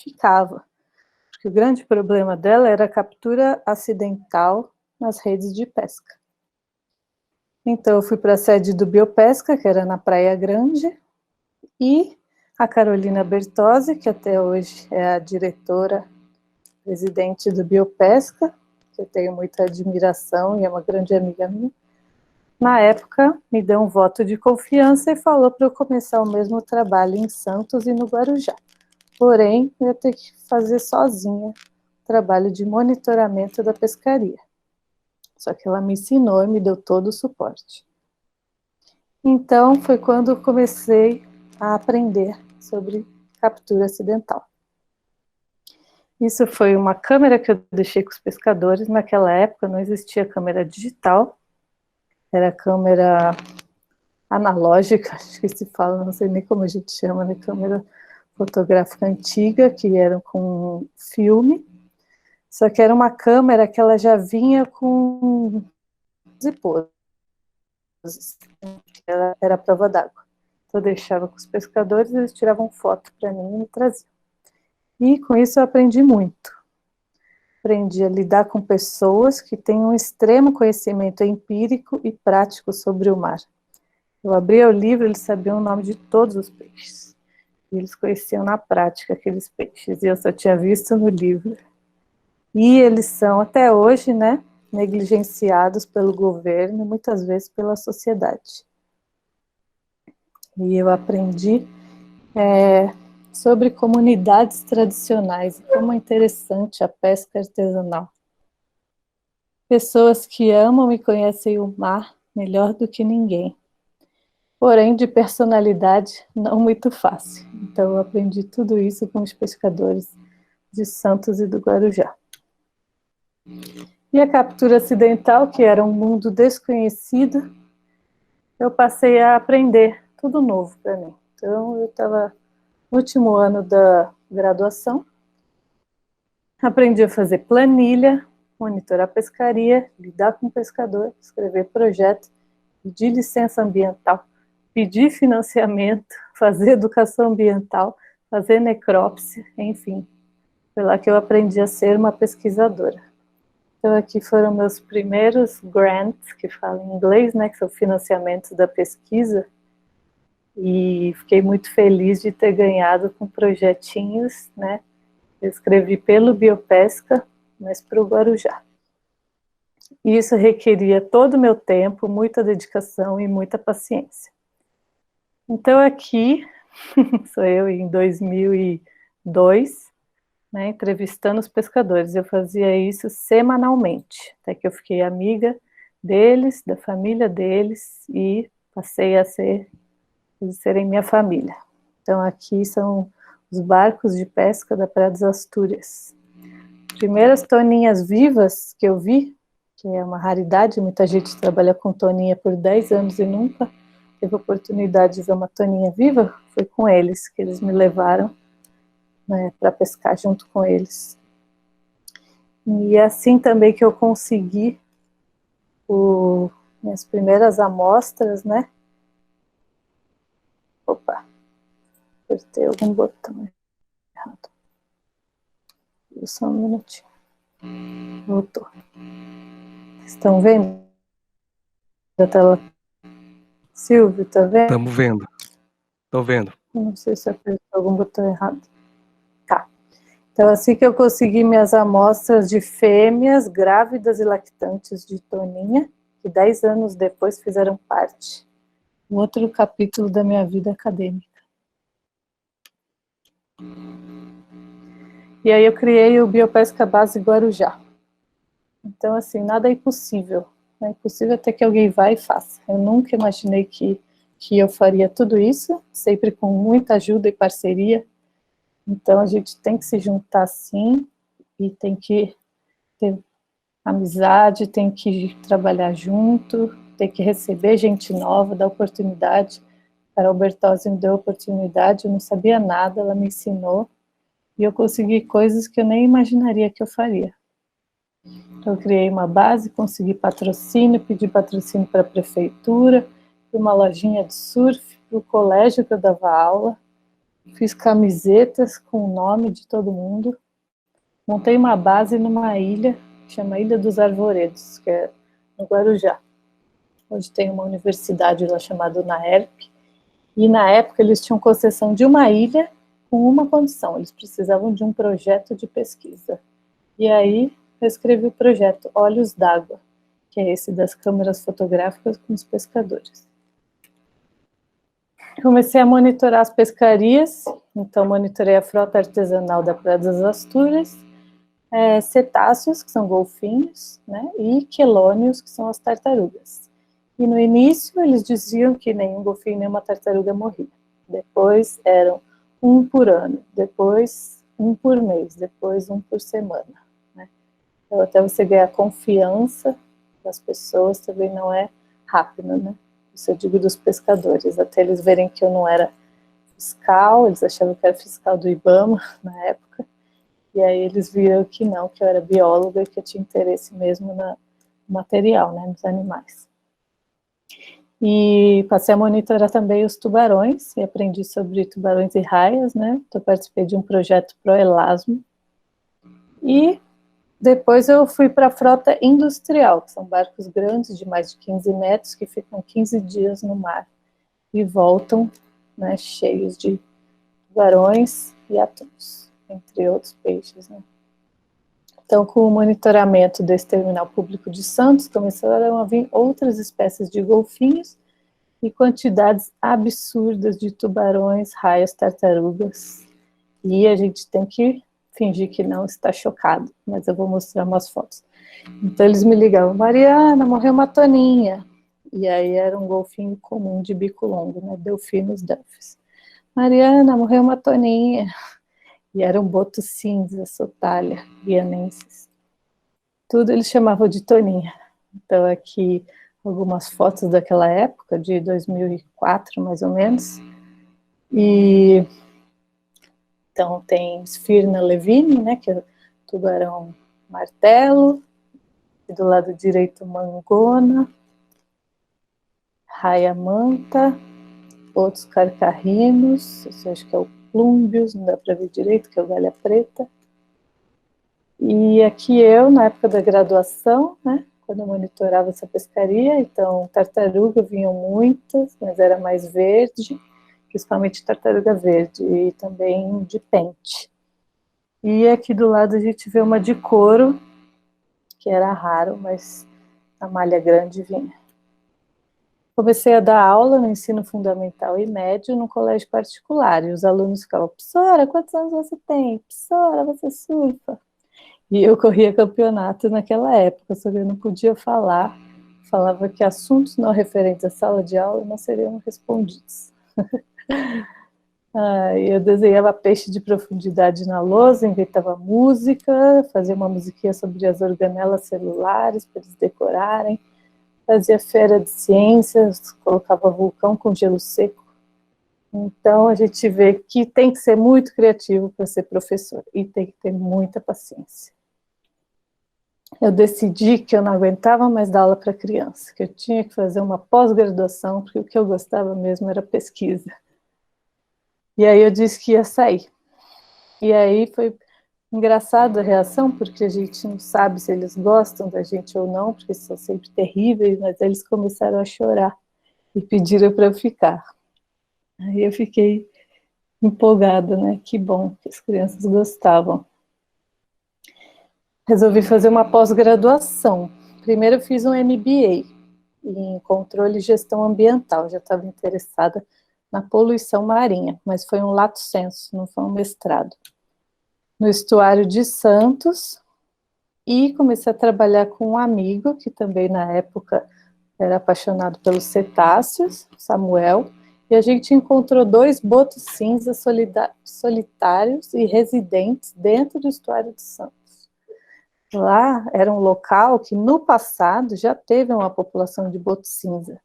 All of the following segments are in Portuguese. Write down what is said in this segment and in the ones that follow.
identificava, porque o grande problema dela era a captura acidental nas redes de pesca. Então eu fui para a sede do Biopesca, que era na Praia Grande, e a Carolina Bertozzi, que até hoje é a diretora presidente do Biopesca, que eu tenho muita admiração e é uma grande amiga minha, na época me deu um voto de confiança e falou para eu começar o mesmo trabalho em Santos e no Guarujá. Porém, eu ia ter que fazer sozinha o trabalho de monitoramento da pescaria. Só que ela me ensinou e me deu todo o suporte. Então, foi quando eu comecei a aprender sobre captura acidental. Isso foi uma câmera que eu deixei com os pescadores. Naquela época não existia câmera digital, era câmera analógica, acho que se fala, não sei nem como a gente chama, né? Câmera fotográfica antiga, que era com filme, só que era uma câmera que ela já vinha com poses, ela era prova d'água. Então eu deixava com os pescadores, eles tiravam foto para mim e me traziam. E com isso eu aprendi muito. Aprendi a lidar com pessoas que têm um extremo conhecimento empírico e prático sobre o mar. Eu abria o livro, eles sabiam o nome de todos os peixes. E eles conheciam na prática aqueles peixes, e eu só tinha visto no livro. E eles são, até hoje, né, negligenciados pelo governo, muitas vezes pela sociedade. E eu aprendi sobre comunidades tradicionais, e como é interessante a pesca artesanal. Pessoas que amam e conhecem o mar melhor do que ninguém. Porém, de personalidade não muito fácil. Então, eu aprendi tudo isso com os pescadores de Santos e do Guarujá. E a captura acidental, que era um mundo desconhecido, eu passei a aprender tudo novo para mim. Então, eu estava no último ano da graduação, aprendi a fazer planilha, monitorar pescaria, lidar com pescador, escrever projeto, pedir licença ambiental, pedir financiamento, fazer educação ambiental, fazer necrópsia, enfim. Foi lá que eu aprendi a ser uma pesquisadora. Então aqui foram meus primeiros grants, que falam em inglês, né, que são financiamentos da pesquisa, e fiquei muito feliz de ter ganhado com projetinhos, né. Eu escrevi pelo Biopesca, mas para o Guarujá. E isso requeria todo o meu tempo, muita dedicação e muita paciência. Então aqui, sou eu em 2002, né, entrevistando os pescadores. Eu fazia isso semanalmente, até que eu fiquei amiga deles, da família deles, e passei a serem minha família. Então aqui são os barcos de pesca da Praia das Astúrias. Primeiras toninhas vivas que eu vi, que é uma raridade, muita gente trabalha com toninha por 10 anos e nunca teve a oportunidade de ver uma toninha viva, foi com eles, que eles me levaram, né, para pescar junto com eles. E assim também que eu consegui minhas primeiras amostras, né? Opa, apertei algum botão errado. Só um minutinho. Voltou. Estão vendo a tela? Silvio, tá vendo? Estamos vendo. Estou vendo. Não sei se apertou algum botão errado. Tá. Então, assim que eu consegui minhas amostras de fêmeas grávidas e lactantes de toninha, que 10 anos depois fizeram parte de outro capítulo da minha vida acadêmica. E aí eu criei o Biopesca Base Guarujá. Então, assim, nada é impossível. É impossível até que alguém vá e faça. Eu nunca imaginei que eu faria tudo isso, sempre com muita ajuda e parceria. Então, a gente tem que se juntar sim, e tem que ter amizade, tem que trabalhar junto, tem que receber gente nova, dar oportunidade. A Carol Bertozzi me deu oportunidade, eu não sabia nada, ela me ensinou, e eu consegui coisas que eu nem imaginaria que eu faria. Então, eu criei uma base, consegui patrocínio, pedi patrocínio para a prefeitura, para uma lojinha de surf, para o colégio que eu dava aula, fiz camisetas com o nome de todo mundo, montei uma base numa ilha, que chama Ilha dos Arvoredos, que é no Guarujá, onde tem uma universidade lá chamada UNAERP, e na época eles tinham concessão de uma ilha com uma condição, eles precisavam de um projeto de pesquisa. E aí eu escrevi o projeto Olhos d'Água, que é esse das câmeras fotográficas com os pescadores. Comecei a monitorar as pescarias, então monitorei a frota artesanal da Praia das Astúrias, cetáceos, que são golfinhos, né, e quelônios, que são as tartarugas. E no início eles diziam que nenhum golfinho, nenhuma tartaruga morria. Depois eram um por ano, depois um por mês, depois um por semana. Né? Então, até você ganhar confiança das pessoas também não é rápido, né? Isso eu digo dos pescadores, até eles verem que eu não era fiscal, eles achavam que eu era fiscal do IBAMA na época, e aí eles viram que não, que eu era bióloga e que eu tinha interesse mesmo no material, né, nos animais. E passei a monitorar também os tubarões, e aprendi sobre tubarões e raias, né, então participei de um projeto Proelasmo, e depois eu fui para a frota industrial, que são barcos grandes de mais de 15 metros, que ficam 15 dias no mar, e voltam, né, cheios de tubarões e atuns, entre outros peixes, né. Então, com o monitoramento desse terminal público de Santos, começaram a vir outras espécies de golfinhos e quantidades absurdas de tubarões, raias, tartarugas. E a gente tem que fingir que não está chocado, mas eu vou mostrar umas fotos. Então, eles me ligavam, Mariana, morreu uma toninha. E aí era um golfinho comum de bico longo, né? Delphinus duffis. Mariana, morreu uma toninha. E era um boto cinza, sotália, guianensis. Tudo eles chamavam de toninha. Então, aqui, algumas fotos daquela época, de 2004, mais ou menos. E então, tem Sphyrna levine, né, que é o tubarão martelo. E do lado direito, mangona, raia manta, outros carcarrinos, esse acho que é o plúmbios, não dá para ver direito, que é o galha preta. E aqui eu, na época da graduação, né, quando eu monitorava essa pescaria, então tartaruga vinham muitas, mas era mais verde, principalmente tartaruga verde, e também de pente. E aqui do lado a gente vê uma de couro, que era raro, mas a malha grande vinha. Comecei a dar aula no ensino fundamental e médio num colégio particular, e os alunos ficavam, professora, quantos anos você tem? Professora, você surfa? E eu corria campeonato naquela época, só que eu não podia falar, falava que assuntos não referentes à sala de aula não seriam respondidos. Eu desenhava peixe de profundidade na lousa, inventava música, fazia uma musiquinha sobre as organelas celulares para eles decorarem, fazia feira de ciências, colocava vulcão com gelo seco. Então a gente vê que tem que ser muito criativo para ser professor e tem que ter muita paciência. Eu decidi que eu não aguentava mais dar aula para criança, que eu tinha que fazer uma pós-graduação, porque o que eu gostava mesmo era pesquisa. E aí eu disse que ia sair. E aí foi engraçado a reação, porque a gente não sabe se eles gostam da gente ou não, porque são sempre terríveis, mas eles começaram a chorar e pediram para eu ficar. Aí eu fiquei empolgada, né? Que bom que as crianças gostavam. Resolvi fazer uma pós-graduação. Primeiro eu fiz um MBA em controle e gestão ambiental, já estava interessada na poluição marinha, mas foi um lato sensu, não foi um mestrado. No estuário de Santos, e comecei a trabalhar com um amigo, que também na época era apaixonado pelos cetáceos, Samuel, e a gente encontrou 2 botos cinzas solitários e residentes dentro do estuário de Santos. Lá era um local que no passado já teve uma população de boto cinza,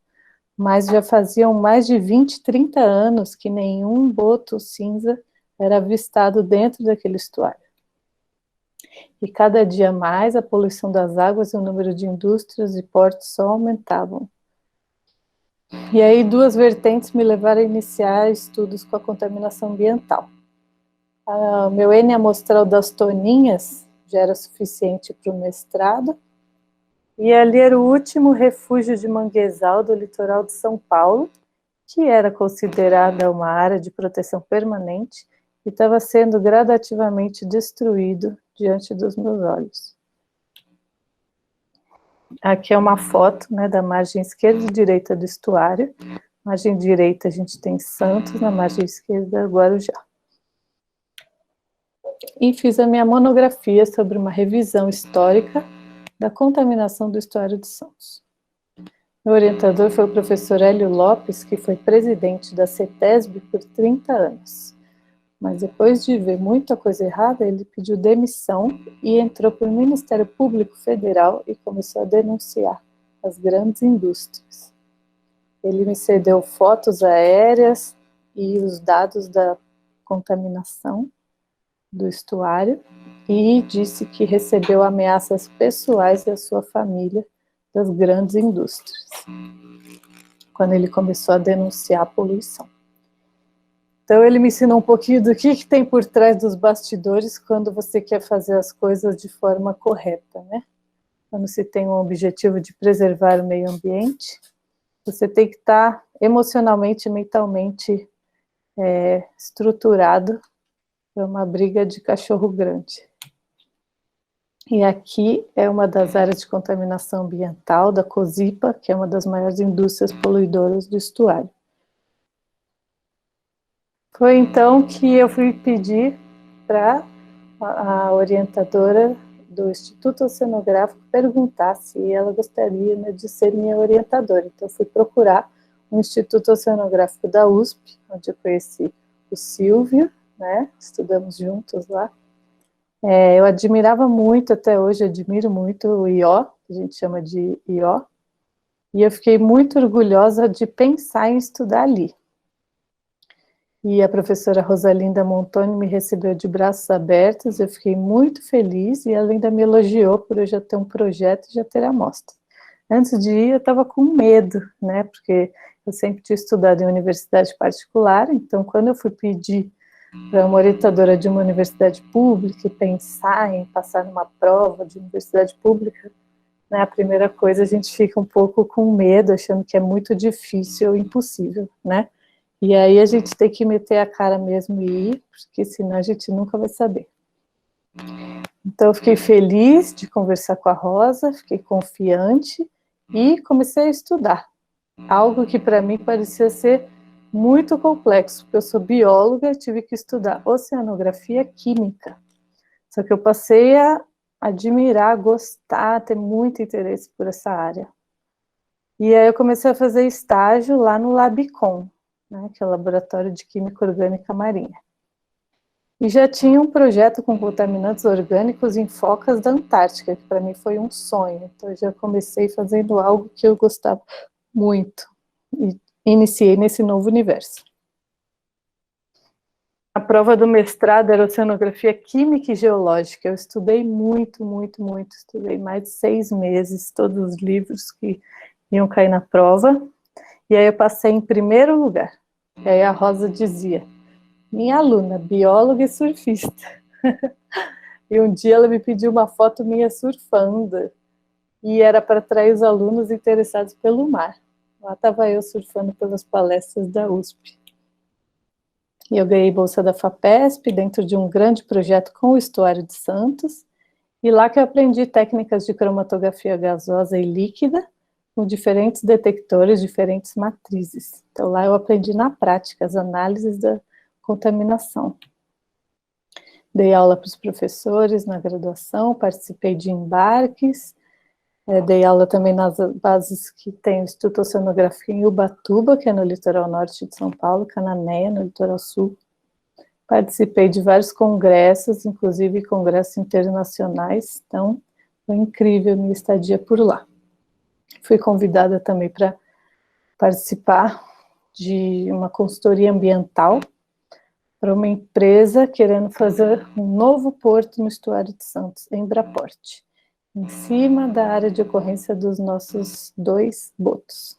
mas já faziam mais de 20, 30 anos que nenhum boto cinza era avistado dentro daquele estuário. E cada dia mais a poluição das águas e o número de indústrias e portos só aumentavam. E aí 2 vertentes me levaram a iniciar estudos com a contaminação ambiental. O meu N amostral das toninhas já era suficiente para o mestrado, e ali era o último refúgio de manguezal do litoral de São Paulo, que era considerada uma área de proteção permanente e estava sendo gradativamente destruído diante dos meus olhos. Aqui é uma foto, né, da margem esquerda e direita do estuário. Margem direita a gente tem Santos, na margem esquerda Guarujá. E fiz a minha monografia sobre uma revisão histórica da contaminação do estuário de Santos. Meu orientador foi o professor Hélio Lopes, que foi presidente da CETESB por 30 anos. Mas depois de ver muita coisa errada, ele pediu demissão e entrou para o Ministério Público Federal e começou a denunciar as grandes indústrias. Ele me cedeu fotos aéreas e os dados da contaminação do estuário e disse que recebeu ameaças pessoais da sua família das grandes indústrias, quando ele começou a denunciar a poluição. Então ele me ensinou um pouquinho do que tem por trás dos bastidores quando você quer fazer as coisas de forma correta, né? Quando você tem um objetivo de preservar o meio ambiente, você tem que estar emocionalmente e mentalmente estruturado para uma briga de cachorro grande. E aqui é uma das áreas de contaminação ambiental da COSIPA, que é uma das maiores indústrias poluidoras do estuário. Foi então que eu fui pedir para a orientadora do Instituto Oceanográfico perguntar se ela gostaria, né, de ser minha orientadora. Então, eu fui procurar o Instituto Oceanográfico da USP, onde eu conheci o Silvio, né, estudamos juntos lá. Eu admirava muito, até hoje admiro muito o IO, que a gente chama de IO, e eu fiquei muito orgulhosa de pensar em estudar ali. E a professora Rosalinda Montoni me recebeu de braços abertos, eu fiquei muito feliz, e ela ainda me elogiou por eu já ter um projeto e já ter amostra. Antes de ir, eu estava com medo, né, porque eu sempre tinha estudado em universidade particular, então quando eu fui pedir para uma orientadora de uma universidade pública e pensar em passar numa prova de universidade pública, né, a primeira coisa a gente fica um pouco com medo, achando que é muito difícil ou impossível, né? E aí a gente tem que meter a cara mesmo e ir, porque senão a gente nunca vai saber. Então eu fiquei feliz de conversar com a Rosa, fiquei confiante e comecei a estudar. Algo que para mim parecia ser muito complexo, porque eu sou bióloga e tive que estudar oceanografia química. Só que eu passei a admirar, gostar, ter muito interesse por essa área. E aí eu comecei a fazer estágio lá no Labicom, né, que é o Laboratório de Química Orgânica Marinha. E já tinha um projeto com contaminantes orgânicos em focas da Antártica, que para mim foi um sonho. Então eu já comecei fazendo algo que eu gostava muito. E iniciei nesse novo universo. A prova do mestrado era oceanografia química e geológica. Eu estudei muito, muito, muito. Estudei mais de 6 meses, todos os livros que iam cair na prova. E aí eu passei em primeiro lugar. E aí a Rosa dizia, minha aluna, bióloga e surfista. E um dia ela me pediu uma foto minha surfando. E era para atrair os alunos interessados pelo mar. Lá estava eu surfando pelas palestras da USP. E eu ganhei bolsa da FAPESP dentro de um grande projeto com o Estuário de Santos, e lá que eu aprendi técnicas de cromatografia gasosa e líquida, com diferentes detectores, diferentes matrizes. Então lá eu aprendi na prática as análises da contaminação. Dei aula para os professores na graduação, participei de embarques, dei aula também nas bases que tem o Instituto Oceanográfico em Ubatuba, que é no litoral norte de São Paulo, Cananéia, no litoral sul. Participei de vários congressos, inclusive congressos internacionais, então foi incrível a minha estadia por lá. Fui convidada também para participar de uma consultoria ambiental para uma empresa querendo fazer um novo porto no estuário de Santos, em Embraporte, em cima da área de ocorrência dos nossos 2 botos.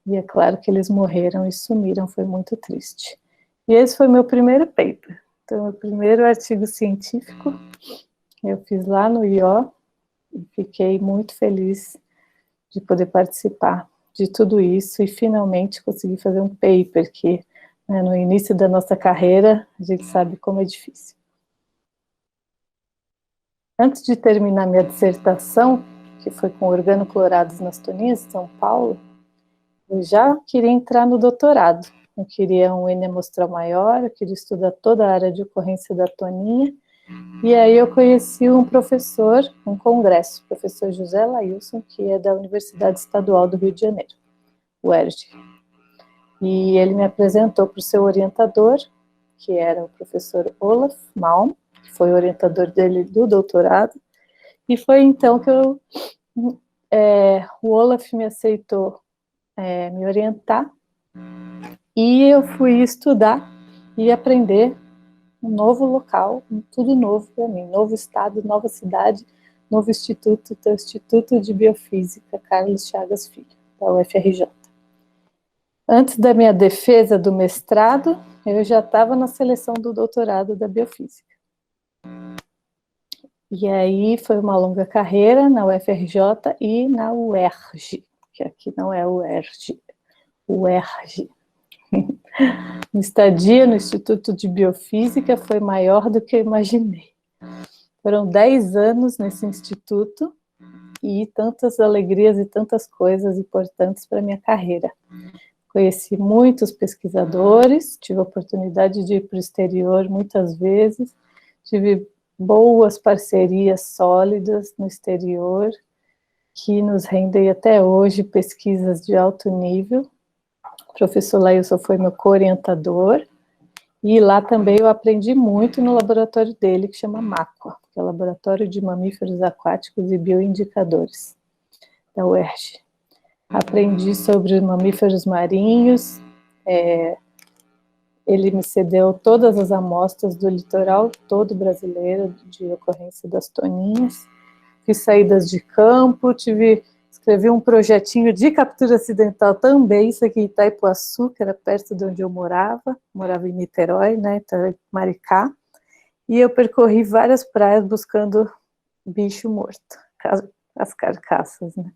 E é claro que eles morreram e sumiram, foi muito triste. E esse foi meu primeiro paper. Então, meu primeiro artigo científico, eu fiz lá no IO, e fiquei muito feliz de poder participar de tudo isso e finalmente conseguir fazer um paper que, né, no início da nossa carreira, a gente sabe como é difícil. Antes de terminar minha dissertação, que foi com organoclorados nas toninhas de São Paulo, eu já queria entrar no doutorado. Eu queria um N amostral maior, eu queria estudar toda a área de ocorrência da toninha. E aí eu conheci um professor, um congresso, o professor José Lailson, que é da Universidade Estadual do Rio de Janeiro, o UERJ. E ele me apresentou para o seu orientador, que era o professor Olaf Malm, que foi o orientador dele do doutorado. E foi então que o Olaf me aceitou me orientar, e eu fui estudar e aprender um novo local, tudo novo para mim, novo estado, nova cidade, novo instituto, o Instituto de Biofísica Carlos Chagas Filho, da UFRJ. Antes da minha defesa do mestrado, eu já estava na seleção do doutorado da Biofísica. E aí foi uma longa carreira na UFRJ e na UERJ, que aqui não é UERJ, UERJ. A estadia no Instituto de Biofísica foi maior do que eu imaginei. Foram 10 anos nesse instituto e tantas alegrias e tantas coisas importantes para a minha carreira. Conheci muitos pesquisadores, tive a oportunidade de ir para o exterior muitas vezes, tive boas parcerias sólidas no exterior, que nos rendem até hoje pesquisas de alto nível. O professor Lailson foi meu co-orientador, e lá também eu aprendi muito no laboratório dele, que chama MAQUA, que é o Laboratório de Mamíferos Aquáticos e Bioindicadores, da UERJ. Aprendi sobre mamíferos marinhos, ele me cedeu todas as amostras do litoral todo brasileiro de ocorrência das toninhas, fiz saídas de campo, escrevi um projetinho de captura acidental também, isso aqui em Itaipuaçu, que era perto de onde eu morava em Niterói, né, Maricá, e eu percorri várias praias buscando bicho morto, as carcaças, né.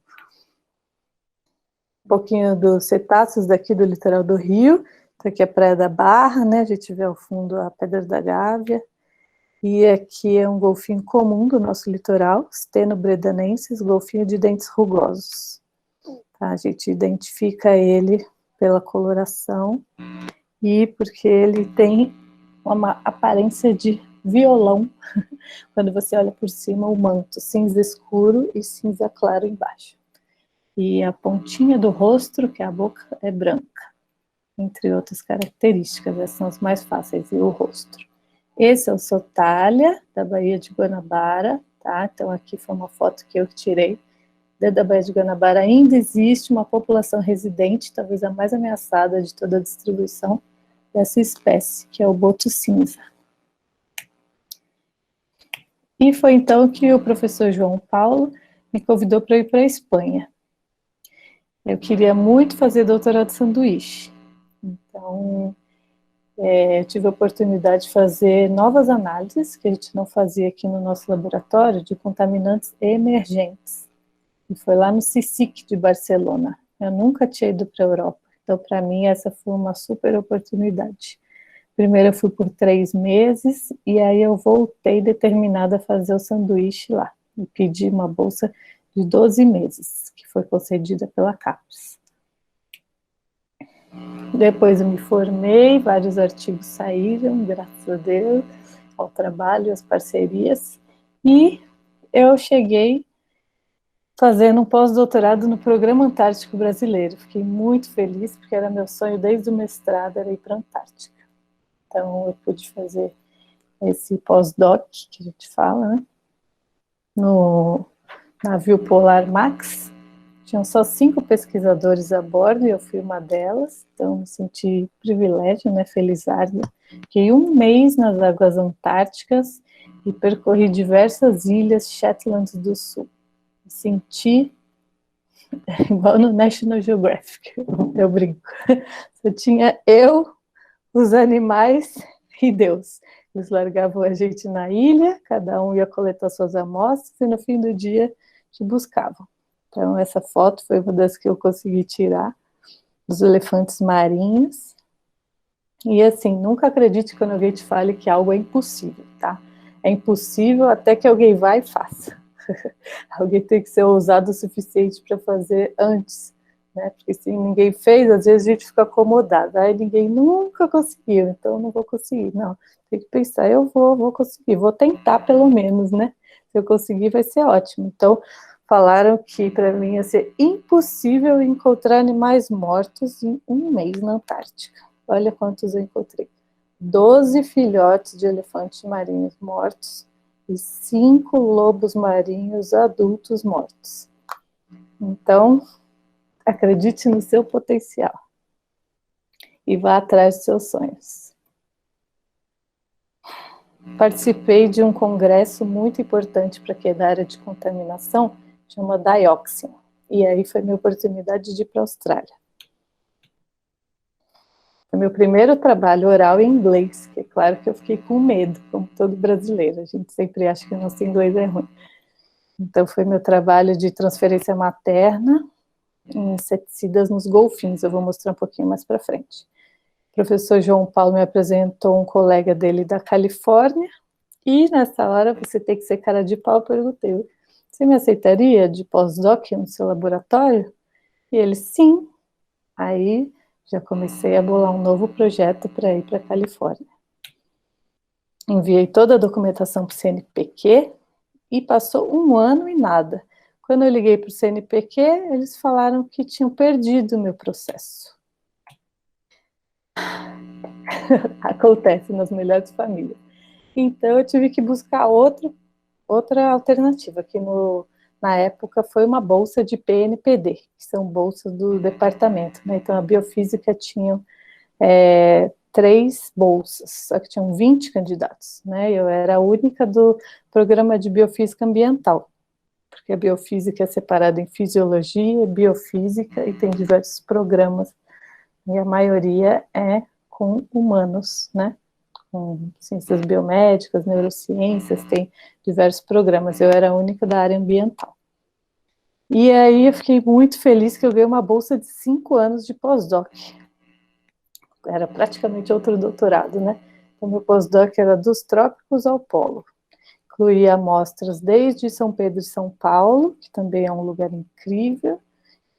Um pouquinho dos cetáceos daqui do litoral do Rio, então aqui é a Praia da Barra, né, a gente vê ao fundo a Pedra da Gávea, e aqui é um golfinho comum do nosso litoral, Steno bredanensis, golfinho de dentes rugosos. Tá? A gente identifica ele pela coloração e porque ele tem uma aparência de violão, quando você olha por cima, o manto cinza escuro e cinza claro embaixo. E a pontinha do rosto, que é a boca, é branca, entre outras características, essas são as mais fáceis, e o rosto. Esse é o Sotália, da Baía de Guanabara, tá? Então aqui foi uma foto que eu tirei. Dentro da Baía de Guanabara ainda existe uma população residente, talvez a mais ameaçada de toda a distribuição dessa espécie, que é o boto cinza. E foi então que o professor João Paulo me convidou para ir para a Espanha. Eu queria muito fazer doutorado sanduíche, então eu tive a oportunidade de fazer novas análises, que a gente não fazia aqui no nosso laboratório, de contaminantes emergentes. E foi lá no CSIC de Barcelona. Eu nunca tinha ido para a Europa, então para mim essa foi uma super oportunidade. Primeiro eu fui por 3 meses, e aí eu voltei determinada a fazer o sanduíche lá. E pedi uma bolsa de 12 meses, que foi concedida pela CAPES. Depois eu me formei, vários artigos saíram, graças a Deus, ao trabalho, às parcerias, e eu cheguei fazendo um pós-doutorado no Programa Antártico Brasileiro. Fiquei muito feliz, porque era meu sonho desde o mestrado, era ir para a Antártica. Então eu pude fazer esse pós-doc, que a gente fala, né, no navio Polar Max. Tinham só 5 pesquisadores a bordo e eu fui uma delas, então me senti privilégio, né, felizarda. Fiquei 1 mês nas águas antárticas e percorri diversas ilhas Shetland do Sul. Me senti igual no National Geographic, eu brinco. Só tinha eu, os animais e Deus. Eles largavam a gente na ilha, cada um ia coletar suas amostras e no fim do dia te buscavam. Então essa foto foi uma das que eu consegui tirar dos elefantes marinhos. E assim, nunca acredite quando alguém te fale que algo é impossível, tá? É impossível até que alguém vá e faça. Alguém tem que ser ousado o suficiente para fazer antes, né? Porque se ninguém fez, às vezes a gente fica acomodado. Aí ninguém nunca conseguiu, então eu não vou conseguir. Não, tem que pensar, eu vou conseguir, vou tentar pelo menos, né? Se eu conseguir, vai ser ótimo. Então, falaram que para mim ia ser impossível encontrar animais mortos em um mês na Antártica. Olha quantos eu encontrei. 12 filhotes de elefantes marinhos mortos e 5 lobos marinhos adultos mortos. Então, acredite no seu potencial e vá atrás dos seus sonhos. Participei de um congresso muito importante para quem é da área de contaminação, chama Dioxin. E aí foi minha oportunidade de ir para a Austrália. Foi meu primeiro trabalho oral em inglês, que é claro que eu fiquei com medo, como todo brasileiro. A gente sempre acha que o nosso inglês é ruim. Então foi meu trabalho de transferência materna em inseticidas nos golfinhos. Eu vou mostrar um pouquinho mais para frente. O professor João Paulo me apresentou um colega dele da Califórnia, e nessa hora, você tem que ser cara de pau, eu perguntei, você me aceitaria de pós-doc no seu laboratório? E ele, sim. Aí já comecei a bolar um novo projeto para ir para a Califórnia. Enviei toda a documentação para o CNPq e passou um ano e nada. Quando eu liguei para o CNPq, eles falaram que tinham perdido o meu processo. Acontece nas melhores famílias. Então eu tive que buscar outra alternativa, que na época foi uma bolsa de PNPD, que são bolsas do departamento, né? Então a biofísica tinha 3 bolsas, só que tinham 20 candidatos, né? Eu era a única do programa de biofísica ambiental, porque a biofísica é separada em fisiologia, biofísica e tem diversos programas, e a maioria é com humanos, né? Com ciências biomédicas, neurociências, tem diversos programas. Eu era a única da área ambiental. E aí eu fiquei muito feliz que eu ganhei uma bolsa de 5 anos de pós-doc. Era praticamente outro doutorado, né? Então, meu pós-doc era dos trópicos ao polo. Incluía amostras desde São Pedro e São Paulo, que também é um lugar incrível,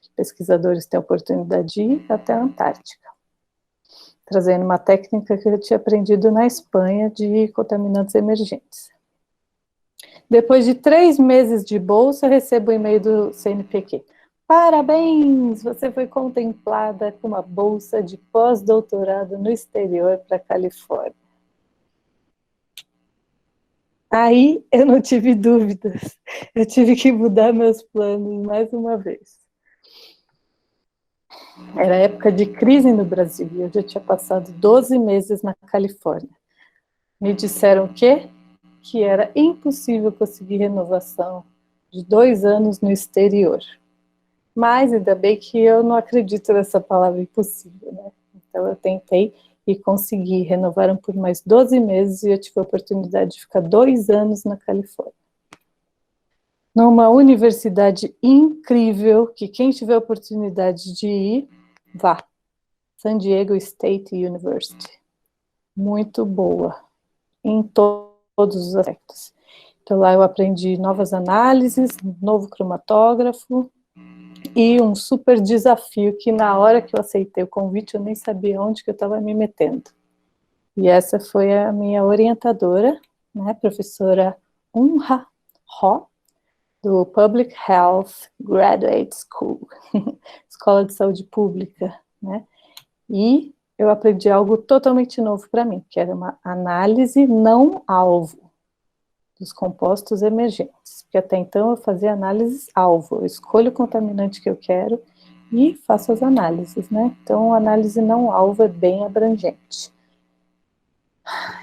que pesquisadores têm a oportunidade de ir, até a Antártica, trazendo uma técnica que eu tinha aprendido na Espanha de contaminantes emergentes. Depois de 3 meses de bolsa, recebo o e-mail do CNPq. Parabéns, você foi contemplada com uma bolsa de pós-doutorado no exterior para a Califórnia. Aí eu não tive dúvidas, eu tive que mudar meus planos mais uma vez. Era época de crise no Brasil, e eu já tinha passado 12 meses na Califórnia. Me disseram que era impossível conseguir renovação de 2 anos no exterior. Mas ainda bem que eu não acredito nessa palavra impossível, né? Então eu tentei e consegui. Renovaram por mais 12 meses e eu tive a oportunidade de ficar 2 anos na Califórnia. Numa universidade incrível, que quem tiver a oportunidade de ir, vá. San Diego State University. Muito boa, em todos os aspectos. Então lá eu aprendi novas análises, novo cromatógrafo e um super desafio que na hora que eu aceitei o convite eu nem sabia onde que eu estava me metendo. E essa foi a minha orientadora, né, professora Unha Ho, do Public Health Graduate School, Escola de Saúde Pública, né? E eu aprendi algo totalmente novo para mim, que era uma análise não alvo dos compostos emergentes, porque até então eu fazia análises alvo, eu escolho o contaminante que eu quero e faço as análises, né? Então a análise não alvo é bem abrangente.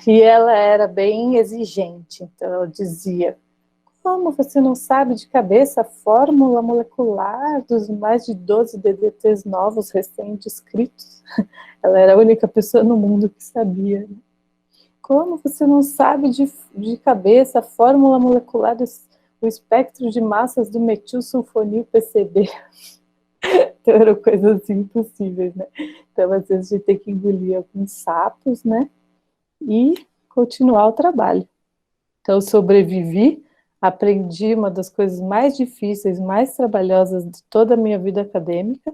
E ela era bem exigente, então ela dizia: como você não sabe de cabeça a fórmula molecular dos mais de 12 DDTs novos recém-descritos? Ela era a única pessoa no mundo que sabia. Como você não sabe de cabeça a fórmula molecular do espectro de massas do metilsulfonil PCB? Então, eram coisas impossíveis, né? Então, às vezes, a gente tem que engolir alguns sapos, né? E continuar o trabalho. Então, eu sobrevivi, aprendi uma das coisas mais difíceis, mais trabalhosas de toda a minha vida acadêmica.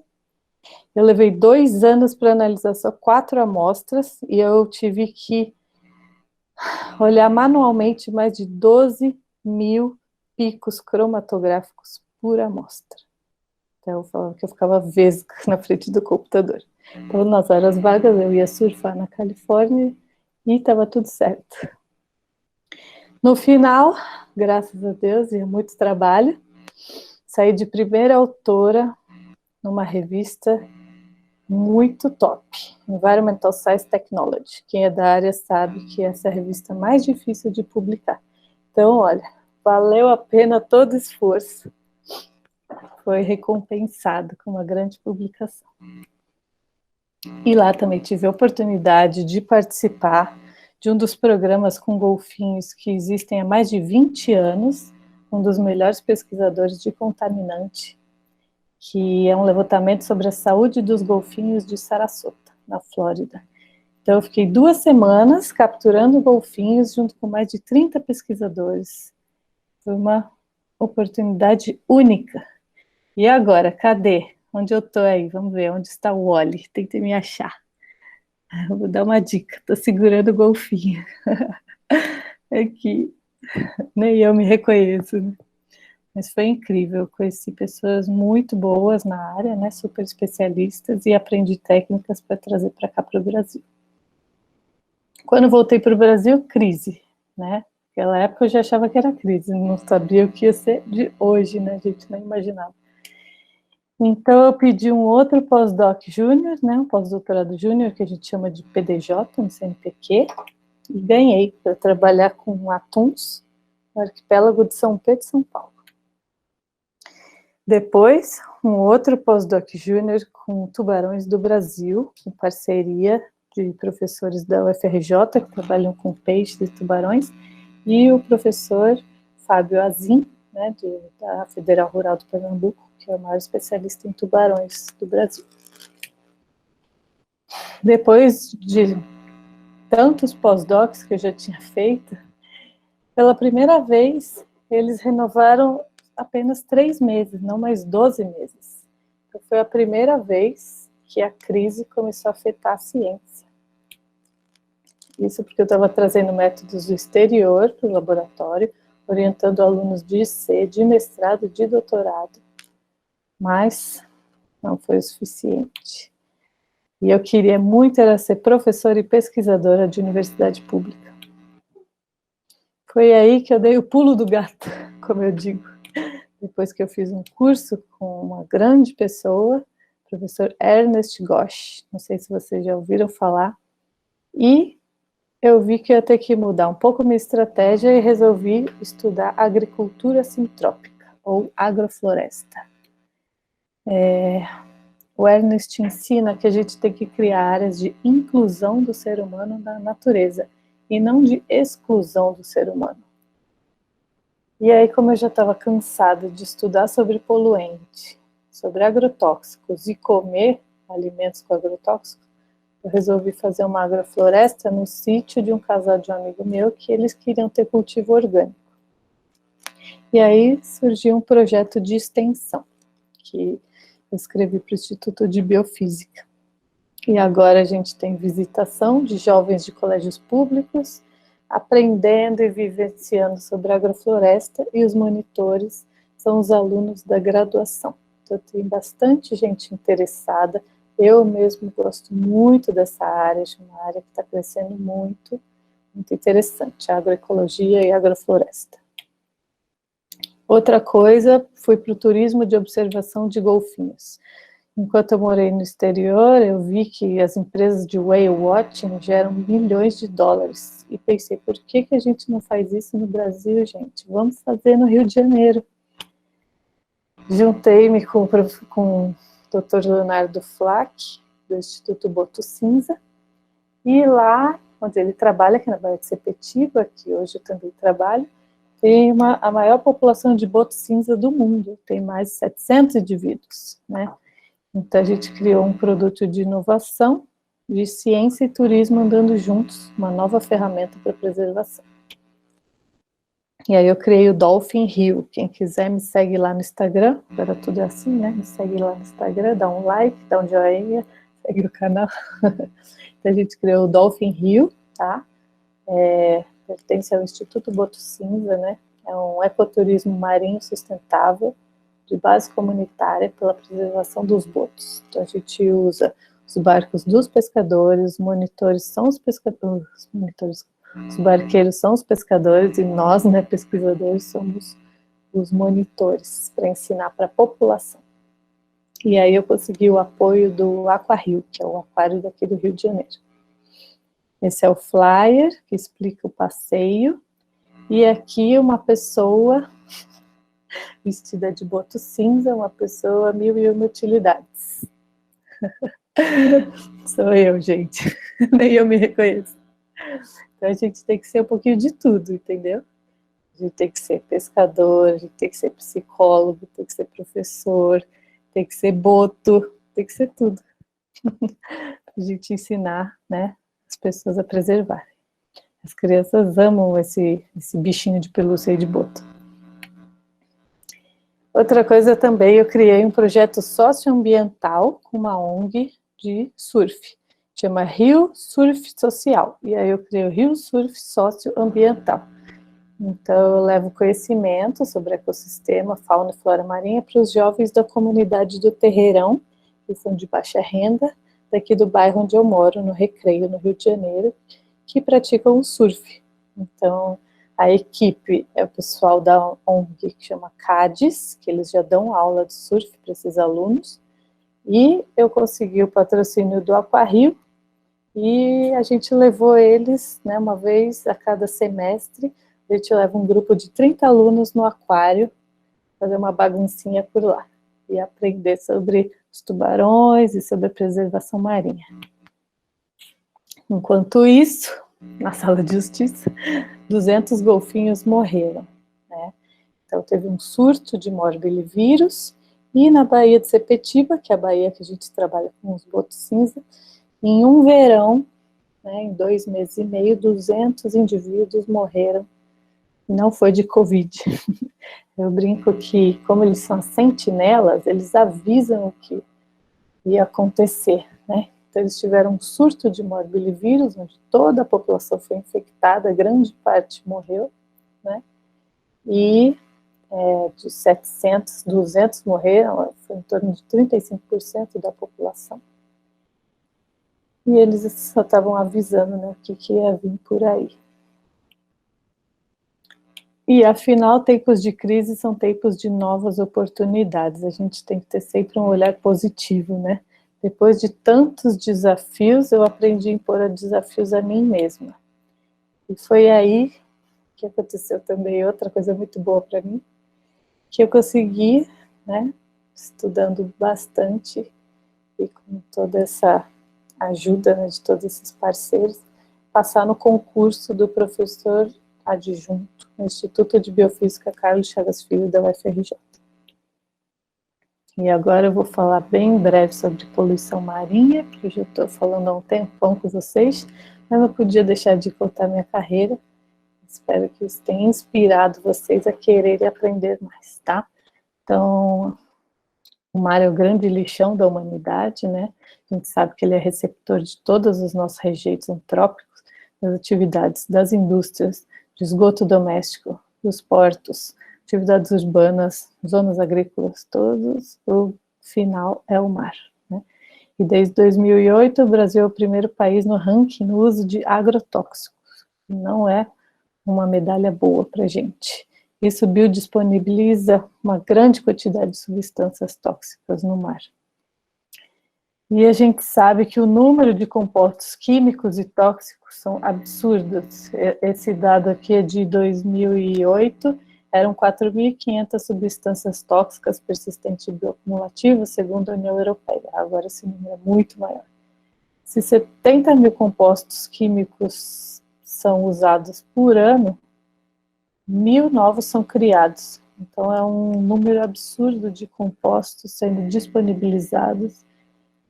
Eu levei 2 anos para analisar só 4 amostras e eu tive que olhar manualmente mais de 12 mil picos cromatográficos por amostra. Então, eu falava que eu ficava vesga na frente do computador. Então, nas horas vagas, eu ia surfar na Califórnia e estava tudo certo. No final, graças a Deus e muito trabalho, saí de primeira autora numa revista muito top, Environmental Science Technology. Quem é da área sabe que essa é a revista mais difícil de publicar. Então, olha, valeu a pena todo o esforço. Foi recompensado com uma grande publicação. E lá também tive a oportunidade de participar de um dos programas com golfinhos que existem há mais de 20 anos, um dos melhores pesquisadores de contaminante, que é um levantamento sobre a saúde dos golfinhos de Sarasota, na Flórida. Então, eu fiquei 2 semanas capturando golfinhos junto com mais de 30 pesquisadores. Foi uma oportunidade única. E agora, cadê? Onde eu tô aí? Vamos ver, onde está o Wally? Tentei me achar. Eu vou dar uma dica, tô segurando o golfinho. Aqui, nem eu me reconheço, né? Mas foi incrível, conheci pessoas muito boas na área, né, super especialistas, e aprendi técnicas para trazer para cá para o Brasil. Quando voltei para o Brasil, crise, né? Naquela época eu já achava que era crise, não sabia o que ia ser de hoje, né? A gente nem imaginava. Então eu pedi um outro pós-doc júnior, né, um pós-doutorado júnior, que a gente chama de PDJ, no CNPq, e ganhei para trabalhar com atuns no arquipélago de São Pedro e São Paulo. Depois, um outro pós-doc júnior com tubarões do Brasil, em parceria de professores da UFRJ, que trabalham com peixes e tubarões, e o professor Fábio Azim, né, da Federal Rural do Pernambuco, que é o maior especialista em tubarões do Brasil. Depois de tantos pós-docs que eu já tinha feito, pela primeira vez, eles renovaram apenas 3 meses, não mais 12 meses. Então, foi a primeira vez que a crise começou a afetar a ciência. Isso porque eu estava trazendo métodos do exterior para o laboratório, orientando alunos de IC, de mestrado, de doutorado, mas não foi o suficiente. E eu queria muito era ser professora e pesquisadora de universidade pública. Foi aí que eu dei o pulo do gato, como eu digo. Depois que eu fiz um curso com uma grande pessoa, o professor Ernest Gosch, não sei se vocês já ouviram falar, e eu vi que eu ia ter que mudar um pouco minha estratégia e resolvi estudar agricultura sintrópica, ou agrofloresta. O Ernest ensina que a gente tem que criar áreas de inclusão do ser humano na natureza, e não de exclusão do ser humano. E aí, como eu já estava cansada de estudar sobre poluente, sobre agrotóxicos e comer alimentos com agrotóxicos, eu resolvi fazer uma agrofloresta no sítio de um casal de um amigo meu que eles queriam ter cultivo orgânico. E aí surgiu um projeto de extensão, que eu escrevi para o Instituto de Biofísica. E agora a gente tem visitação de jovens de colégios públicos, aprendendo e vivenciando sobre a agrofloresta, e os monitores são os alunos da graduação. Então tem bastante gente interessada, eu mesmo gosto muito dessa área, é uma área que está crescendo muito, muito interessante, a agroecologia e a agrofloresta. Outra coisa, fui para o turismo de observação de golfinhos. Enquanto eu morei no exterior, eu vi que as empresas de whale watching geram milhões de dólares. E pensei, por que a gente não faz isso no Brasil, gente? Vamos fazer no Rio de Janeiro. Juntei-me com o Dr. Leonardo Flack, do Instituto Boto Cinza, e lá, onde ele trabalha, aqui na Baía de Sepetiba, que hoje eu também trabalho, tem a maior população de boto cinza do mundo, tem mais de 700 indivíduos, né? Então a gente criou um produto de inovação, de ciência e turismo andando juntos, uma nova ferramenta para preservação. E aí eu criei o Dolphin Rio. Quem quiser me segue lá no Instagram, agora tudo é assim, né? Me segue lá no Instagram, dá um like, dá um joinha, segue o canal. Então a gente criou o Dolphin Rio, tá? Pertence ao Instituto Boto Cinza, né? É um ecoturismo marinho sustentável, de base comunitária pela preservação dos botos. Então a gente usa os barcos dos pescadores, os monitores são os pescadores, os barqueiros são os pescadores e nós, né, pesquisadores, somos os monitores para ensinar para a população. E aí eu consegui o apoio do Aquario, que é o aquário daqui do Rio de Janeiro. Esse é o flyer que explica o passeio. E aqui uma pessoa vestida de boto cinza, uma pessoa mil e uma utilidades. Sou eu, gente. Nem eu me reconheço. Então a gente tem que ser um pouquinho de tudo, entendeu? A gente tem que ser pescador, a gente tem que ser psicólogo, tem que ser professor, tem que ser boto, tem que ser tudo. A gente ensinar, né, as pessoas a preservarem. As crianças amam esse bichinho de pelúcia aí de boto. Outra coisa também, eu criei um projeto socioambiental com uma ONG de surf, chama Rio Surf Social, e aí eu criei o Rio Surf Socioambiental. Então eu levo conhecimento sobre ecossistema, fauna e flora marinha para os jovens da comunidade do Terreirão, que são de baixa renda, daqui do bairro onde eu moro, no Recreio, no Rio de Janeiro, que praticam o surf. Então, a equipe é o pessoal da ONG que chama CADES, que eles já dão aula de surf para esses alunos, e eu consegui o patrocínio do Aquario, e a gente levou eles, né, uma vez a cada semestre, a gente leva um grupo de 30 alunos no aquário, fazer uma baguncinha por lá, e aprender sobre os tubarões e sobre a preservação marinha. Enquanto isso, na sala de justiça, 200 golfinhos morreram, né? Então teve um surto de morbilivírus, e na Baía de Sepetiba, que é a baía que a gente trabalha com os botos cinza, em um verão, né, em 2 meses e meio, 200 indivíduos morreram, e não foi de Covid. Eu brinco que, como eles são sentinelas, eles avisam o que ia acontecer, né? Então eles tiveram um surto de morbilivírus, onde toda a população foi infectada, grande parte morreu, né? E de 700, 200 morreram, foi em torno de 35% da população. E eles só estavam avisando, né, o que ia vir por aí. E, afinal, tempos de crise são tempos de novas oportunidades. A gente tem que ter sempre um olhar positivo, né? Depois de tantos desafios, eu aprendi a impor desafios a mim mesma. E foi aí que aconteceu também outra coisa muito boa para mim, que eu consegui, né, estudando bastante e com toda essa ajuda, né, de todos esses parceiros, passar no concurso do professor adjunto no Instituto de Biofísica Carlos Chagas Filho da UFRJ. E agora eu vou falar bem breve sobre poluição marinha, porque eu já estou falando há um tempão com vocês, mas não podia deixar de contar minha carreira. Espero que isso tenha inspirado vocês a quererem aprender mais, tá? Então, o mar é o grande lixão da humanidade, né? A gente sabe que ele é receptor de todos os nossos rejeitos antrópicos, das atividades das indústrias, de esgoto doméstico, dos portos, atividades urbanas, zonas agrícolas, todos, o final é o mar, né? E desde 2008, o Brasil é o primeiro país no ranking no uso de agrotóxicos. Não é uma medalha boa para a gente. Isso biodisponibiliza uma grande quantidade de substâncias tóxicas no mar. E a gente sabe que o número de compostos químicos e tóxicos são absurdos. Esse dado aqui é de 2008, eram 4.500 substâncias tóxicas persistentes e bioacumulativas, segundo a União Europeia. Agora esse número é muito maior. Se 70 mil compostos químicos são usados por ano, 1.000 novos são criados. Então é um número absurdo de compostos sendo disponibilizados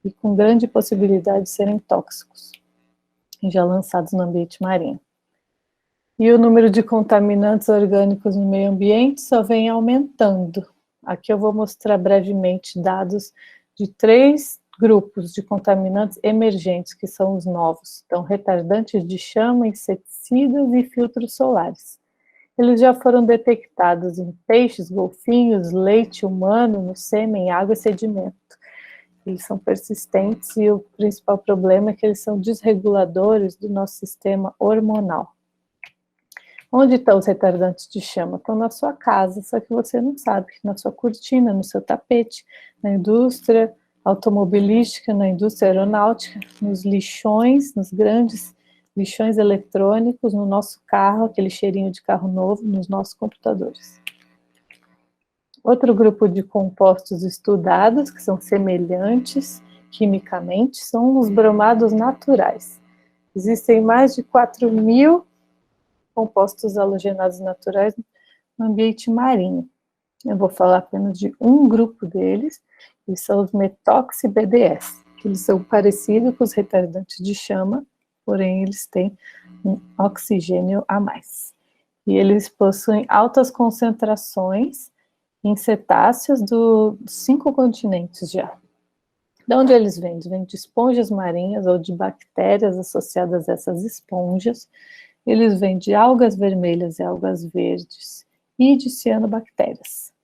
e com grande possibilidade de serem tóxicos, já lançados no ambiente marinho. E o número de contaminantes orgânicos no meio ambiente só vem aumentando. Aqui eu vou mostrar brevemente dados de 3 grupos de contaminantes emergentes, que são os novos. Então, retardantes de chama, inseticidas e filtros solares. Eles já foram detectados em peixes, golfinhos, leite humano, no sêmen, água e sedimento. Eles são persistentes e o principal problema é que eles são desreguladores do nosso sistema hormonal. Onde estão os retardantes de chama? Estão na sua casa, só que você não sabe, na sua cortina, no seu tapete, na indústria automobilística, na indústria aeronáutica, nos lixões, nos grandes lixões eletrônicos, no nosso carro, aquele cheirinho de carro novo, nos nossos computadores. Outro grupo de compostos estudados, que são semelhantes quimicamente, são os bromados naturais. Existem mais de 4.000 compostos halogenados naturais no ambiente marinho. Eu vou falar apenas de um grupo deles, que são os metox e BDS, que eles são parecidos com os retardantes de chama, porém eles têm um oxigênio a mais. E eles possuem altas concentrações em cetáceos dos 5 continentes já. De onde eles vêm? Eles vêm de esponjas marinhas ou de bactérias associadas a essas esponjas. Eles vêm de algas vermelhas e algas verdes e de cianobactérias.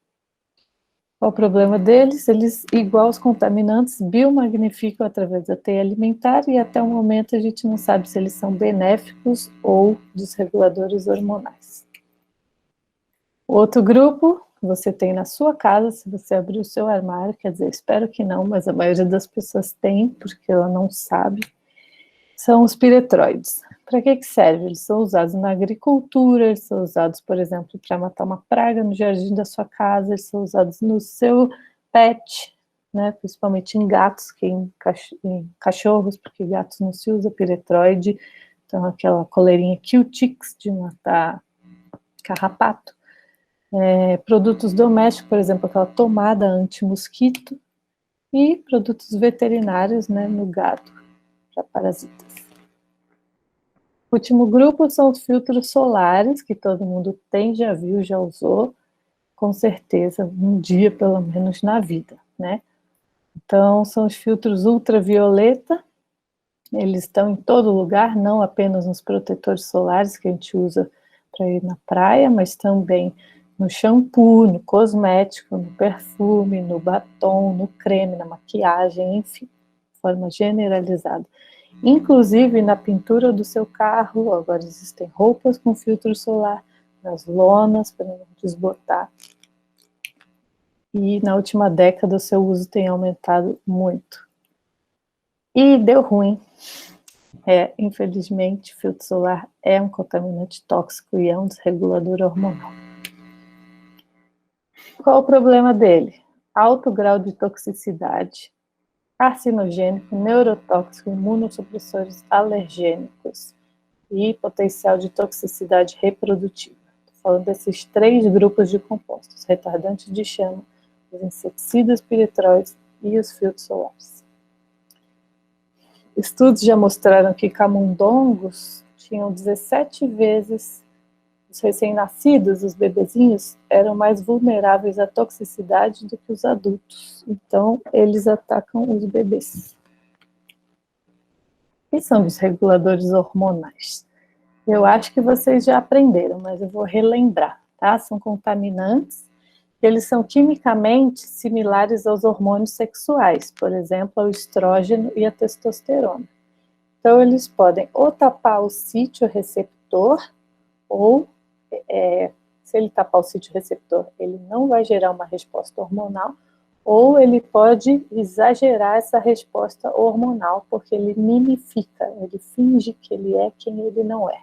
Qual o problema deles? Eles, igual os contaminantes, biomagnificam através da teia alimentar e até o momento a gente não sabe se eles são benéficos ou desreguladores hormonais. Outro grupo que você tem na sua casa, se você abrir o seu armário, quer dizer, espero que não, mas a maioria das pessoas tem, porque ela não sabe, são os piretroides. Para que servem? Eles são usados na agricultura, eles são usados, por exemplo, para matar uma praga no jardim da sua casa, eles são usados no seu pet, né, principalmente em gatos, que em cachorros, porque gatos não se usa piretroide, então aquela coleirinha Q-Tix de matar carrapato. Produtos domésticos, por exemplo, aquela tomada anti-mosquito, e produtos veterinários, né, no gado, para parasitas. O último grupo são os filtros solares, que todo mundo tem, já viu, já usou, com certeza, um dia pelo menos na vida, né? Então, são os filtros ultravioleta, eles estão em todo lugar, não apenas nos protetores solares que a gente usa para ir na praia, mas também no shampoo, no cosmético, no perfume, no batom, no creme, na maquiagem, enfim, de forma generalizada. Inclusive na pintura do seu carro, agora existem roupas com filtro solar, nas lonas para não desbotar. E na última década o seu uso tem aumentado muito. E deu ruim. Infelizmente, o filtro solar é um contaminante tóxico e é um desregulador hormonal. Qual o problema dele? Alto grau de toxicidade, carcinogênico, neurotóxico, imunossupressores alergênicos e potencial de toxicidade reprodutiva. Estou falando desses 3 grupos de compostos: retardantes de chama, os inseticidas piretroides e os filtros solares. Estudos já mostraram que camundongos tinham 17 vezes, os recém-nascidos, os bebezinhos, eram mais vulneráveis à toxicidade do que os adultos. Então, eles atacam os bebês. E são os reguladores hormonais. Eu acho que vocês já aprenderam, mas eu vou relembrar, tá? São contaminantes, eles são quimicamente similares aos hormônios sexuais, por exemplo, ao estrógeno e a testosterona. Então, eles podem ou tapar o sítio receptor, ou, se ele tapar o sítio receptor, ele não vai gerar uma resposta hormonal, ou ele pode exagerar essa resposta hormonal, porque ele mimifica, ele finge que ele é quem ele não é.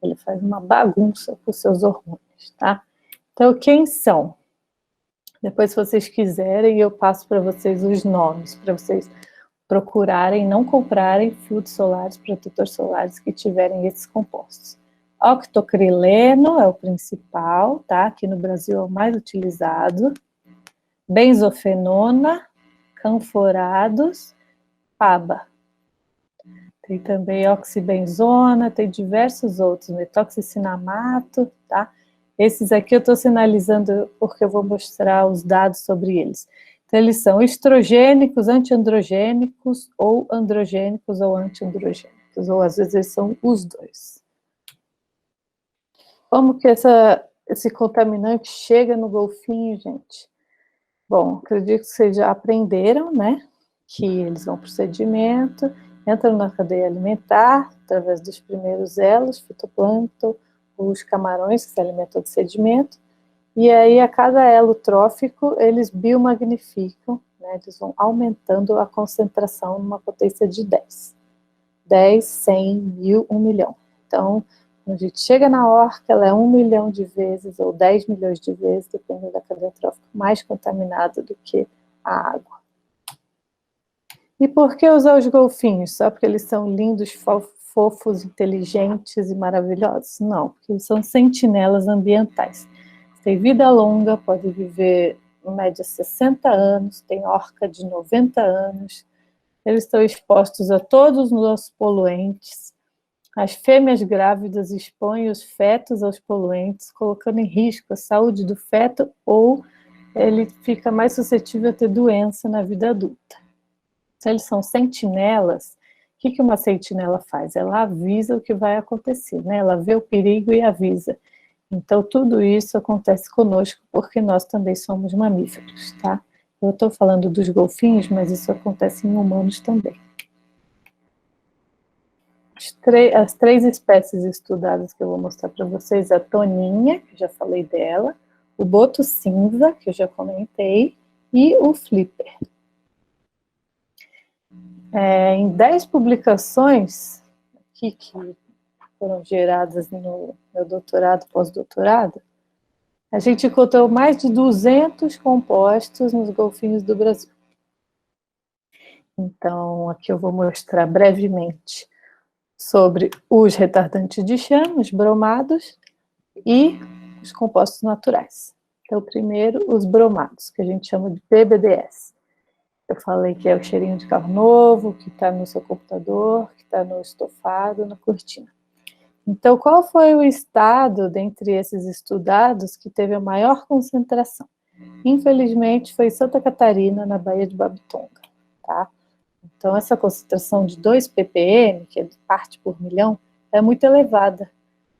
Ele faz uma bagunça com seus hormônios, tá? Então, quem são? Depois, se vocês quiserem, eu passo para vocês os nomes, para vocês procurarem, não comprarem filtros solares, protetores solares que tiverem esses compostos. Octocrileno é o principal, tá? Aqui no Brasil é o mais utilizado. Benzofenona, canforados, PABA. Tem também oxibenzona, tem diversos outros, metoxicinamato, tá? Esses aqui eu estou sinalizando porque eu vou mostrar os dados sobre eles. Então, eles são estrogênicos, antiandrogênicos, ou androgênicos ou antiandrogênicos, ou às vezes eles são os dois. Como que esse contaminante chega no golfinho, gente? Bom, acredito que vocês já aprenderam, né? Que eles vão para o sedimento, entram na cadeia alimentar, através dos primeiros elos, fitoplâncton, os camarões que se alimentam de sedimento, e aí a cada elo trófico eles biomagnificam, né? Eles vão aumentando a concentração numa potência de 10. 10, 100, 1000, 1 milhão. Então, quando a gente chega na orca, ela é 1 milhão de vezes, ou 10 milhões de vezes, dependendo da cadeia trófica, mais contaminada do que a água. E por que usar os golfinhos? Só porque eles são lindos, fofos, inteligentes e maravilhosos? Não, porque eles são sentinelas ambientais. Tem vida longa, pode viver em média 60 anos, tem orca de 90 anos, eles estão expostos a todos os nossos poluentes. As fêmeas grávidas expõem os fetos aos poluentes, colocando em risco a saúde do feto, ou ele fica mais suscetível a ter doença na vida adulta. Se eles são sentinelas, o que uma sentinela faz? Ela avisa o que vai acontecer, né? Ela vê o perigo e avisa. Então, tudo isso acontece conosco, porque nós também somos mamíferos, tá? Eu estou falando dos golfinhos, mas isso acontece em humanos também. As 3 espécies estudadas que eu vou mostrar para vocês, a toninha, que eu já falei dela, o boto cinza, que eu já comentei, e o flipper. Em 10 publicações que foram geradas no meu doutorado, pós-doutorado, a gente encontrou mais de 200 compostos nos golfinhos do Brasil. Então, aqui eu vou mostrar brevemente sobre os retardantes de chama, os bromados, e os compostos naturais. Então, primeiro, os bromados, que a gente chama de PBDS. Eu falei que é o cheirinho de carro novo, que está no seu computador, que está no estofado, na cortina. Então, qual foi o estado, dentre esses estudados, que teve a maior concentração? Infelizmente, foi Santa Catarina, na Baía de Babitonga, tá? Então, essa concentração de 2 ppm, que é de parte por milhão, é muito elevada,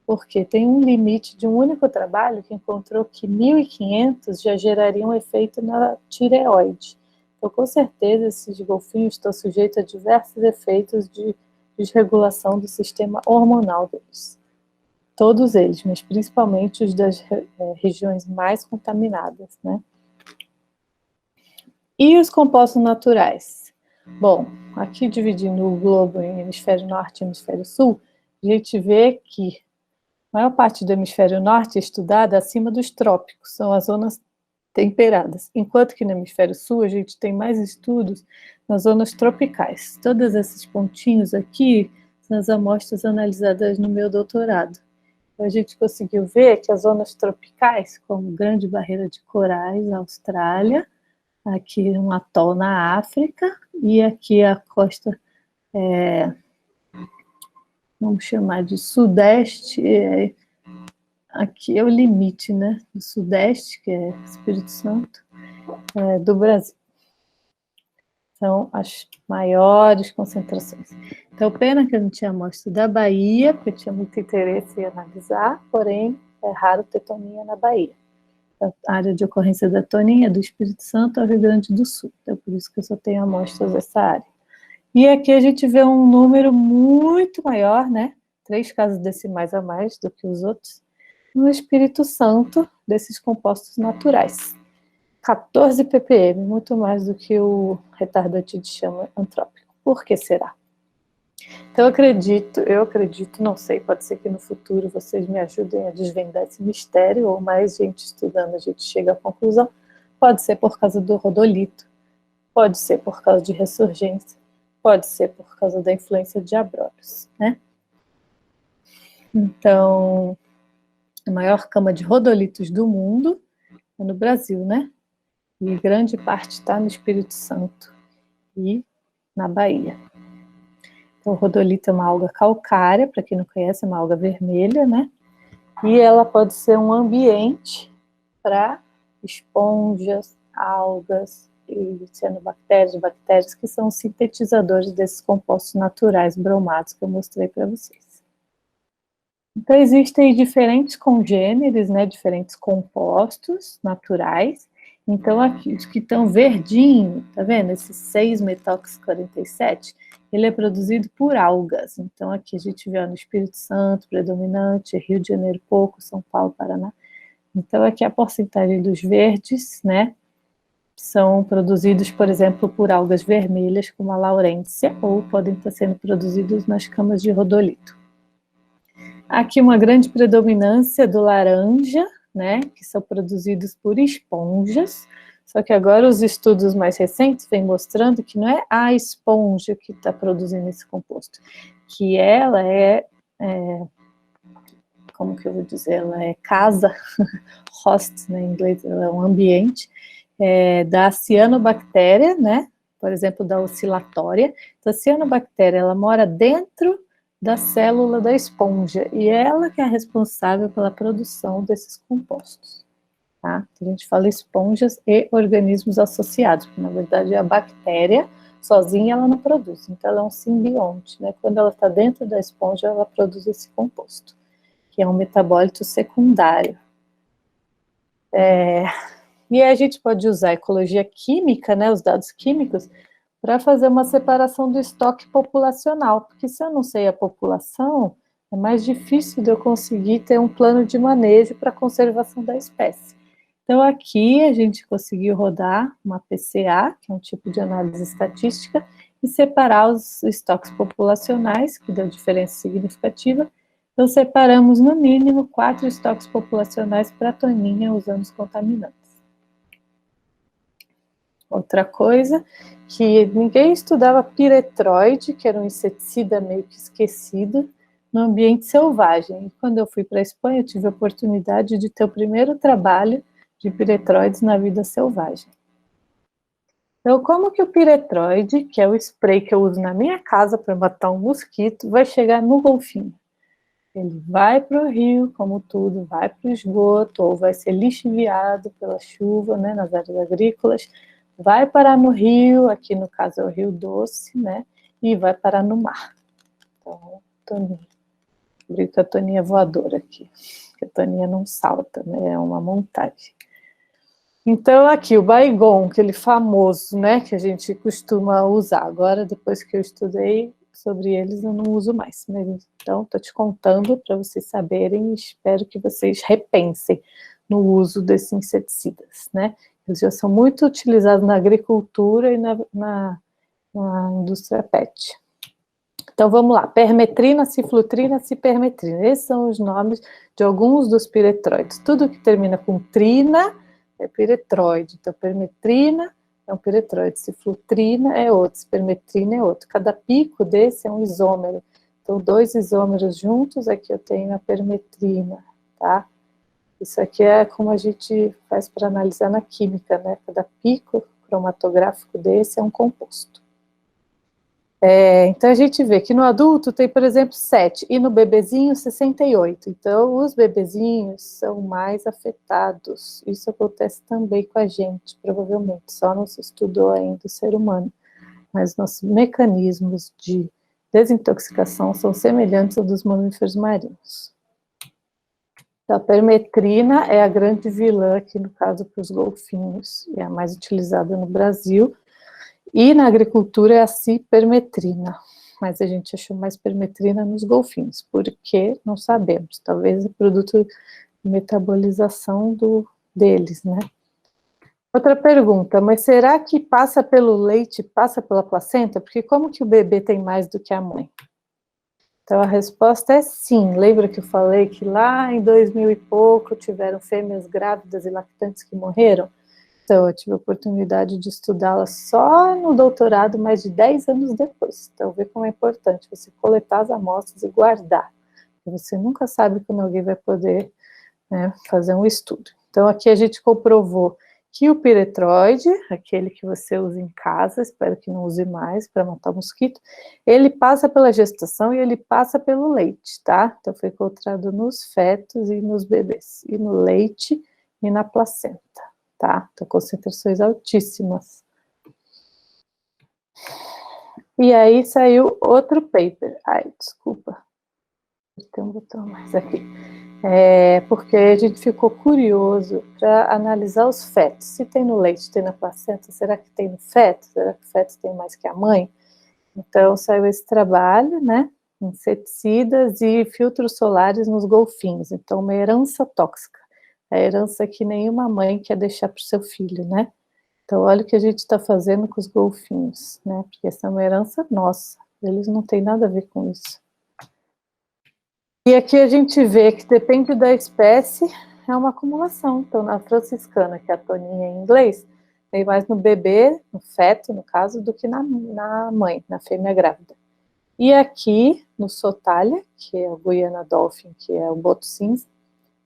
porque tem um limite de um único trabalho que encontrou que 1.500 já geraria um efeito na tireoide. Então, com certeza, esses golfinhos estão sujeitos a diversos efeitos de desregulação do sistema hormonal deles. Todos eles, mas principalmente os das regiões mais contaminadas, né? E os compostos naturais? Bom, aqui dividindo o globo em hemisfério norte e hemisfério sul, a gente vê que a maior parte do hemisfério norte é estudada acima dos trópicos, são as zonas temperadas, enquanto que no hemisfério sul a gente tem mais estudos nas zonas tropicais. Todos esses pontinhos aqui são as amostras analisadas no meu doutorado. Então, a gente conseguiu ver que as zonas tropicais, como Grande Barreira de Corais, na Austrália, aqui um atol na África, e aqui a costa, vamos chamar de sudeste, aqui é o limite, né, do sudeste, que é Espírito Santo, do Brasil. São as maiores concentrações. Então, pena que eu não tinha amostra da Bahia, porque eu tinha muito interesse em analisar, porém, é raro ter toninha na Bahia. A área de ocorrência da toninha é do Espírito Santo ao Rio Grande do Sul. Então, por isso que eu só tenho amostras dessa área. E aqui a gente vê um número muito maior, né? 3 casas decimais a mais do que os outros, no Espírito Santo, desses compostos naturais. 14 ppm, muito mais do que o retardante de chama antrópico. Por que será? Então, eu acredito, não sei, pode ser que no futuro vocês me ajudem a desvendar esse mistério, ou mais gente estudando, a gente chega à conclusão, pode ser por causa do rodolito, pode ser por causa de ressurgência, pode ser por causa da influência de Abrolhos, né? Então, a maior cama de rodolitos do mundo é no Brasil, né? E grande parte está no Espírito Santo e na Bahia. Então, o rodolito é uma alga calcária, para quem não conhece, é uma alga vermelha, né? E ela pode ser um ambiente para esponjas, algas e cianobactérias, bactérias que são sintetizadores desses compostos naturais bromados que eu mostrei para vocês. Então, existem diferentes congêneres, né, diferentes compostos naturais. Então, aqui, os que estão verdinho, tá vendo? Esse 6-metox-47, ele é produzido por algas. Então, aqui a gente vê no Espírito Santo, predominante, Rio de Janeiro, pouco, São Paulo, Paraná. Então, aqui a porcentagem dos verdes, né, são produzidos, por exemplo, por algas vermelhas, como a laurência, ou podem estar sendo produzidos nas camas de rodolito. Aqui uma grande predominância do laranja, né, que são produzidos por esponjas, só que agora os estudos mais recentes vêm mostrando que não é a esponja que está produzindo esse composto, que ela como que eu vou dizer, ela é casa, host, né, em inglês, ela é um ambiente, da cianobactéria, né, por exemplo, da oscilatória. Então, a cianobactéria, ela mora dentro da célula da esponja, e ela que é responsável pela produção desses compostos, tá? Então, a gente fala esponjas e organismos associados, porque na verdade a bactéria sozinha ela não produz, então ela é um simbionte, né? Quando ela está dentro da esponja, ela produz esse composto, que é um metabólito secundário. E a gente pode usar a ecologia química, né, os dados químicos, para fazer uma separação do estoque populacional, porque se eu não sei a população, é mais difícil de eu conseguir ter um plano de manejo para a conservação da espécie. Então, aqui a gente conseguiu rodar uma PCA, que é um tipo de análise estatística, e separar os estoques populacionais, que deu diferença significativa. Então, separamos no mínimo 4 estoques populacionais para a toninha usando os contaminantes. Outra coisa, que ninguém estudava piretroide, que era um inseticida meio que esquecido, no ambiente selvagem. E quando eu fui para a Espanha, eu tive a oportunidade de ter o primeiro trabalho de piretroides na vida selvagem. Então, como que o piretroide, que é o spray que eu uso na minha casa para matar um mosquito, vai chegar no golfinho? Ele vai para o rio, como tudo, vai para o esgoto, ou vai ser lixiviado pela chuva, né, nas áreas agrícolas, vai parar no rio, aqui no caso é o Rio Doce, né, e vai parar no mar. Então, toninha. Brinco a toninha voadora aqui, porque a toninha não salta, né, é uma montagem. Então, aqui, o Baygon, aquele famoso, né, que a gente costuma usar. Agora, depois que eu estudei sobre eles, eu não uso mais. Né? Então, estou te contando para vocês saberem e espero que vocês repensem no uso desses inseticidas, né? Eles já são muito utilizados na agricultura e na indústria PET. Então, vamos lá. Permetrina, ciflutrina, cipermetrina. Esses são os nomes de alguns dos piretroides. Tudo que termina com trina é piretroide. Então, permetrina é um piretroide, ciflutrina é outro, cipermetrina é outro. Cada pico desse é um isômero. Então, 2 isômeros juntos, aqui eu tenho a permetrina, tá? Isso aqui é como a gente faz para analisar na química, né? Cada pico cromatográfico desse é um composto. Então, a gente vê que no adulto tem, por exemplo, 7, e no bebezinho 68. Então, os bebezinhos são mais afetados. Isso acontece também com a gente, provavelmente. Só não se estudou ainda o ser humano. Mas nossos mecanismos de desintoxicação são semelhantes aos dos mamíferos marinhos. Então, a permetrina é a grande vilã aqui, no caso, para os golfinhos. É a mais utilizada no Brasil. E na agricultura é a cipermetrina, mas a gente achou mais permetrina nos golfinhos, porque não sabemos, talvez é produto de metabolização deles, né? Outra pergunta, mas será que passa pelo leite, passa pela placenta? Porque como que o bebê tem mais do que a mãe? Então a resposta é sim. Lembra que eu falei que lá em 2000 e pouco tiveram fêmeas grávidas e lactantes que morreram? Então eu tive a oportunidade de estudá-las só no doutorado mais de 10 anos depois. Então vê como é importante você coletar as amostras e guardar. Você nunca sabe quando alguém vai poder, né, fazer um estudo. Então aqui a gente comprovou que o piretroide, aquele que você usa em casa, espero que não use mais para matar o mosquito, ele passa pela gestação e ele passa pelo leite, tá? Então foi encontrado nos fetos e nos bebês, e no leite e na placenta, tá? Então concentrações altíssimas. E aí saiu outro paper. Ai, desculpa. Tem um botão mais aqui. Porque a gente ficou curioso para analisar os fetos. Se tem no leite, tem na placenta, será que tem no feto? Será que o feto tem mais que a mãe? Então saiu esse trabalho, né? Inseticidas e filtros solares nos golfinhos. Então, uma herança tóxica. A herança que nenhuma mãe quer deixar para o seu filho, né? Então, olha o que a gente está fazendo com os golfinhos, né? Porque essa é uma herança nossa. Eles não têm nada a ver com isso. E aqui a gente vê que depende da espécie, é uma acumulação. Então, na franciscana, que é a toninha em inglês, tem mais no bebê, no feto, no caso, do que na mãe, na fêmea grávida. E aqui, no sotalia, que é o Guiana Dolphin, que é o boto cinza,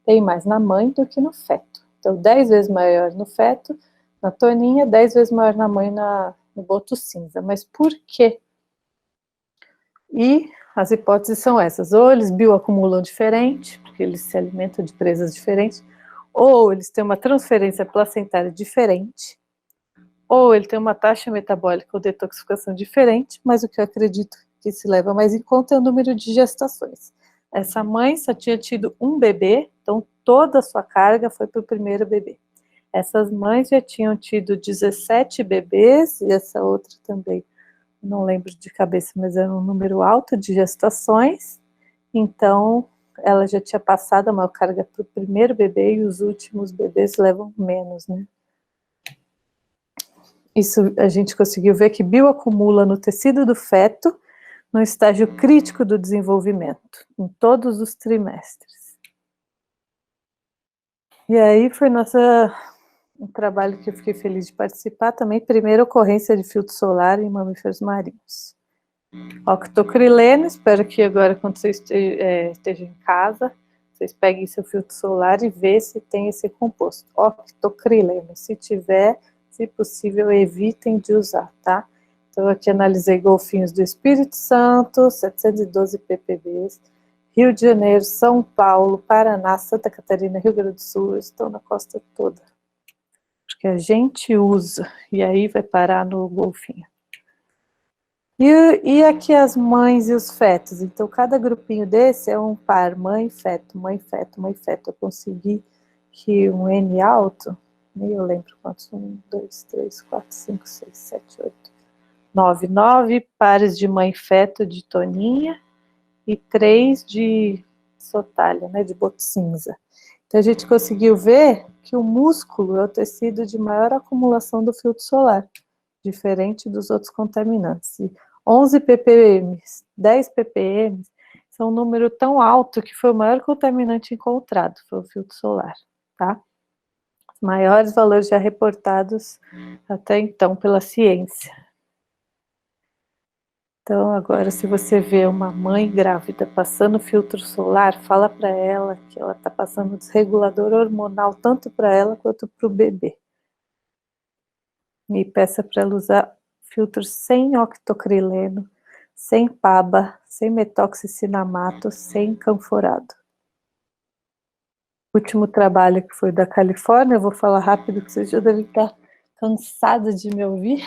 tem mais na mãe do que no feto. Então, 10 vezes maior no feto, na toninha, 10 vezes maior na mãe, no boto cinza. Mas por quê? E as hipóteses são essas: ou eles bioacumulam diferente, porque eles se alimentam de presas diferentes, ou eles têm uma transferência placentária diferente, ou ele tem uma taxa metabólica ou detoxificação diferente, mas o que eu acredito que se leva mais em conta é o número de gestações. Essa mãe só tinha tido um bebê, então toda a sua carga foi para o primeiro bebê. Essas mães já tinham tido 17 bebês, e essa outra também, não lembro de cabeça, mas era um número alto de gestações, então ela já tinha passado a maior carga para o primeiro bebê e os últimos bebês levam menos, né? Isso a gente conseguiu ver que bioacumula no tecido do feto no estágio crítico do desenvolvimento, em todos os trimestres. E aí foi um trabalho que eu fiquei feliz de participar também, primeira ocorrência de filtro solar em mamíferos marinhos. Octocrileno, espero que agora, quando vocês estejam em casa, vocês peguem seu filtro solar e vejam se tem esse composto, octocrileno. Se tiver, se possível, evitem de usar, tá? Então, aqui analisei golfinhos do Espírito Santo, 712 ppbs, Rio de Janeiro, São Paulo, Paraná, Santa Catarina, Rio Grande do Sul, estão na costa toda. Porque a gente usa, e aí vai parar no golfinho. E aqui as mães e os fetos. Então, cada grupinho desse é um par, mãe, feto, mãe, feto, mãe, feto. Eu consegui que um N alto, nem eu lembro quantos, 1, 2, 3, 4, 5, 6, 7, 8, 9 pares de mãe feto de toninha e 3 de sotalia, né, de boto cinza. Então, a gente conseguiu ver que o músculo é o tecido de maior acumulação do filtro solar, diferente dos outros contaminantes. E 11 ppm, 10 ppm, são um número tão alto que foi o maior contaminante encontrado, foi o filtro solar, tá? Os maiores valores já reportados até então pela ciência. Então, agora, se você vê uma mãe grávida passando filtro solar, fala para ela que ela está passando desregulador hormonal tanto para ela quanto para o bebê. E peça para ela usar filtros sem octocrileno, sem PABA, sem metoxicinamato, sem canforado. O último trabalho que foi da Califórnia, eu vou falar rápido que vocês já devem estar cansados de me ouvir.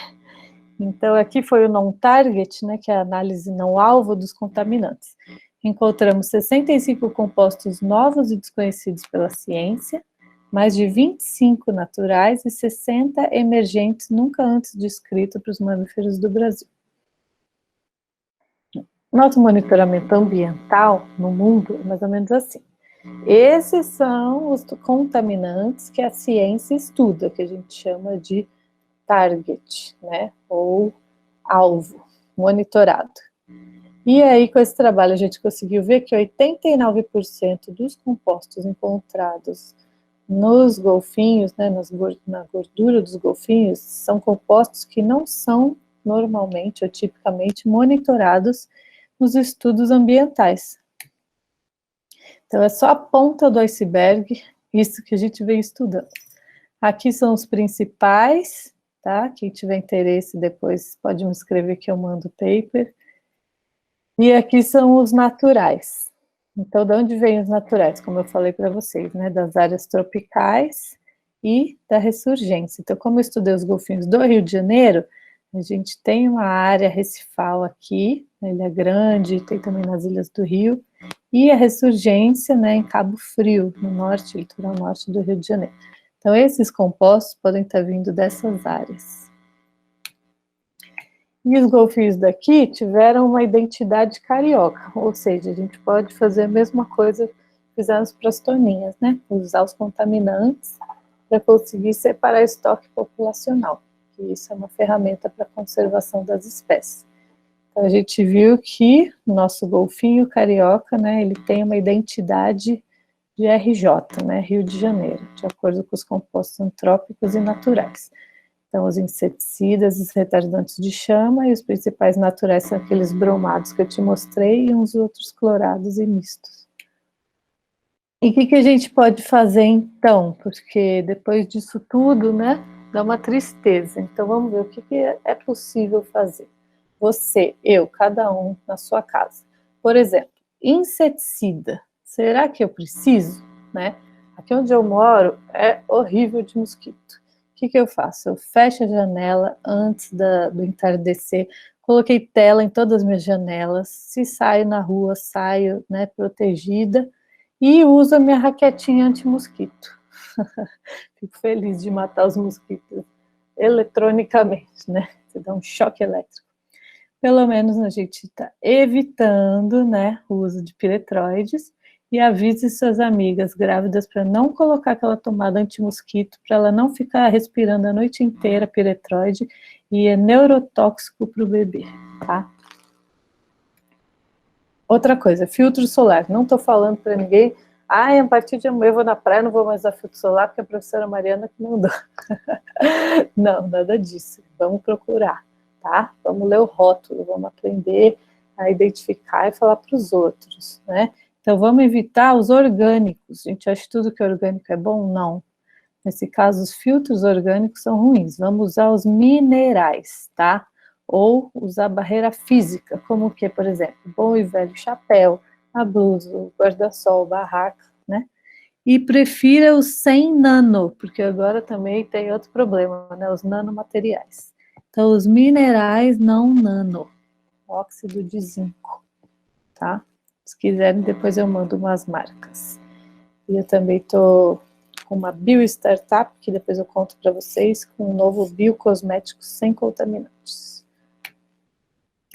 Então, aqui foi o non-target, né, que é a análise não-alvo dos contaminantes. Encontramos 65 compostos novos e desconhecidos pela ciência, mais de 25 naturais e 60 emergentes nunca antes descritos para os mamíferos do Brasil. Nosso monitoramento ambiental no mundo é mais ou menos assim. Esses são os contaminantes que a ciência estuda, que a gente chama de target, né? Ou alvo, monitorado. E aí, com esse trabalho, a gente conseguiu ver que 89% dos compostos encontrados nos golfinhos, né, na gordura dos golfinhos, são compostos que não são normalmente ou tipicamente monitorados nos estudos ambientais. Então, é só a ponta do iceberg, isso que a gente vem estudando. Aqui são os principais, tá? Quem tiver interesse depois pode me escrever que eu mando o paper. E aqui são os naturais. Então, de onde vêm os naturais? Como eu falei para vocês, né? Das áreas tropicais e da ressurgência. Então, como eu estudei os golfinhos do Rio de Janeiro, a gente tem uma área recifal aqui, né, ele é grande, tem também nas ilhas do Rio, e a ressurgência, né, em Cabo Frio, no norte, litoral norte do Rio de Janeiro. Então, esses compostos podem estar vindo dessas áreas. E os golfinhos daqui tiveram uma identidade carioca, ou seja, a gente pode fazer a mesma coisa que fizemos para as toninhas, né? Usar os contaminantes para conseguir separar estoque populacional, que isso é uma ferramenta para a conservação das espécies. Então, a gente viu que o nosso golfinho carioca, né, ele tem uma identidade de RJ, né, Rio de Janeiro, de acordo com os compostos antrópicos e naturais. Então, os inseticidas, os retardantes de chama e os principais naturais são aqueles bromados que eu te mostrei e uns outros clorados e mistos. E o que a gente pode fazer então? Porque depois disso tudo, né, dá uma tristeza. Então, vamos ver o que é possível fazer. Você, eu, cada um na sua casa. Por exemplo, inseticida. Será que eu preciso? Né? Aqui onde eu moro é horrível de mosquito. O que eu faço? Eu fecho a janela antes do entardecer, coloquei tela em todas as minhas janelas, se saio na rua, saio, né, protegida, e uso a minha raquetinha anti-mosquito. Fico feliz de matar os mosquitos eletronicamente, né? Você dá um choque elétrico. Pelo menos a gente está evitando, né, o uso de piretroides, e avise suas amigas grávidas para não colocar aquela tomada anti-mosquito, para ela não ficar respirando a noite inteira piretroide, e é neurotóxico para o bebê, tá? Outra coisa, filtro solar. Não estou falando para ninguém, a partir de amanhã eu vou na praia, não vou mais usar filtro solar, porque a professora Mariana que mandou. Não, nada disso. Vamos procurar, tá? Vamos ler o rótulo, vamos aprender a identificar e falar para os outros, né? Então, vamos evitar os orgânicos. A gente acha que tudo que é orgânico é bom? Não. Nesse caso, os filtros orgânicos são ruins. Vamos usar os minerais, tá? Ou usar barreira física, como o que, por exemplo, bom e velho chapéu, a blusa, o guarda-sol, barraca, né? E prefira os 100 nano, porque agora também tem outro problema, né? Os nanomateriais. Então, os minerais não nano, óxido de zinco, tá? Se quiserem, depois eu mando umas marcas. E eu também estou com uma bio-startup, que depois eu conto para vocês, com um novo biocosmético sem contaminantes.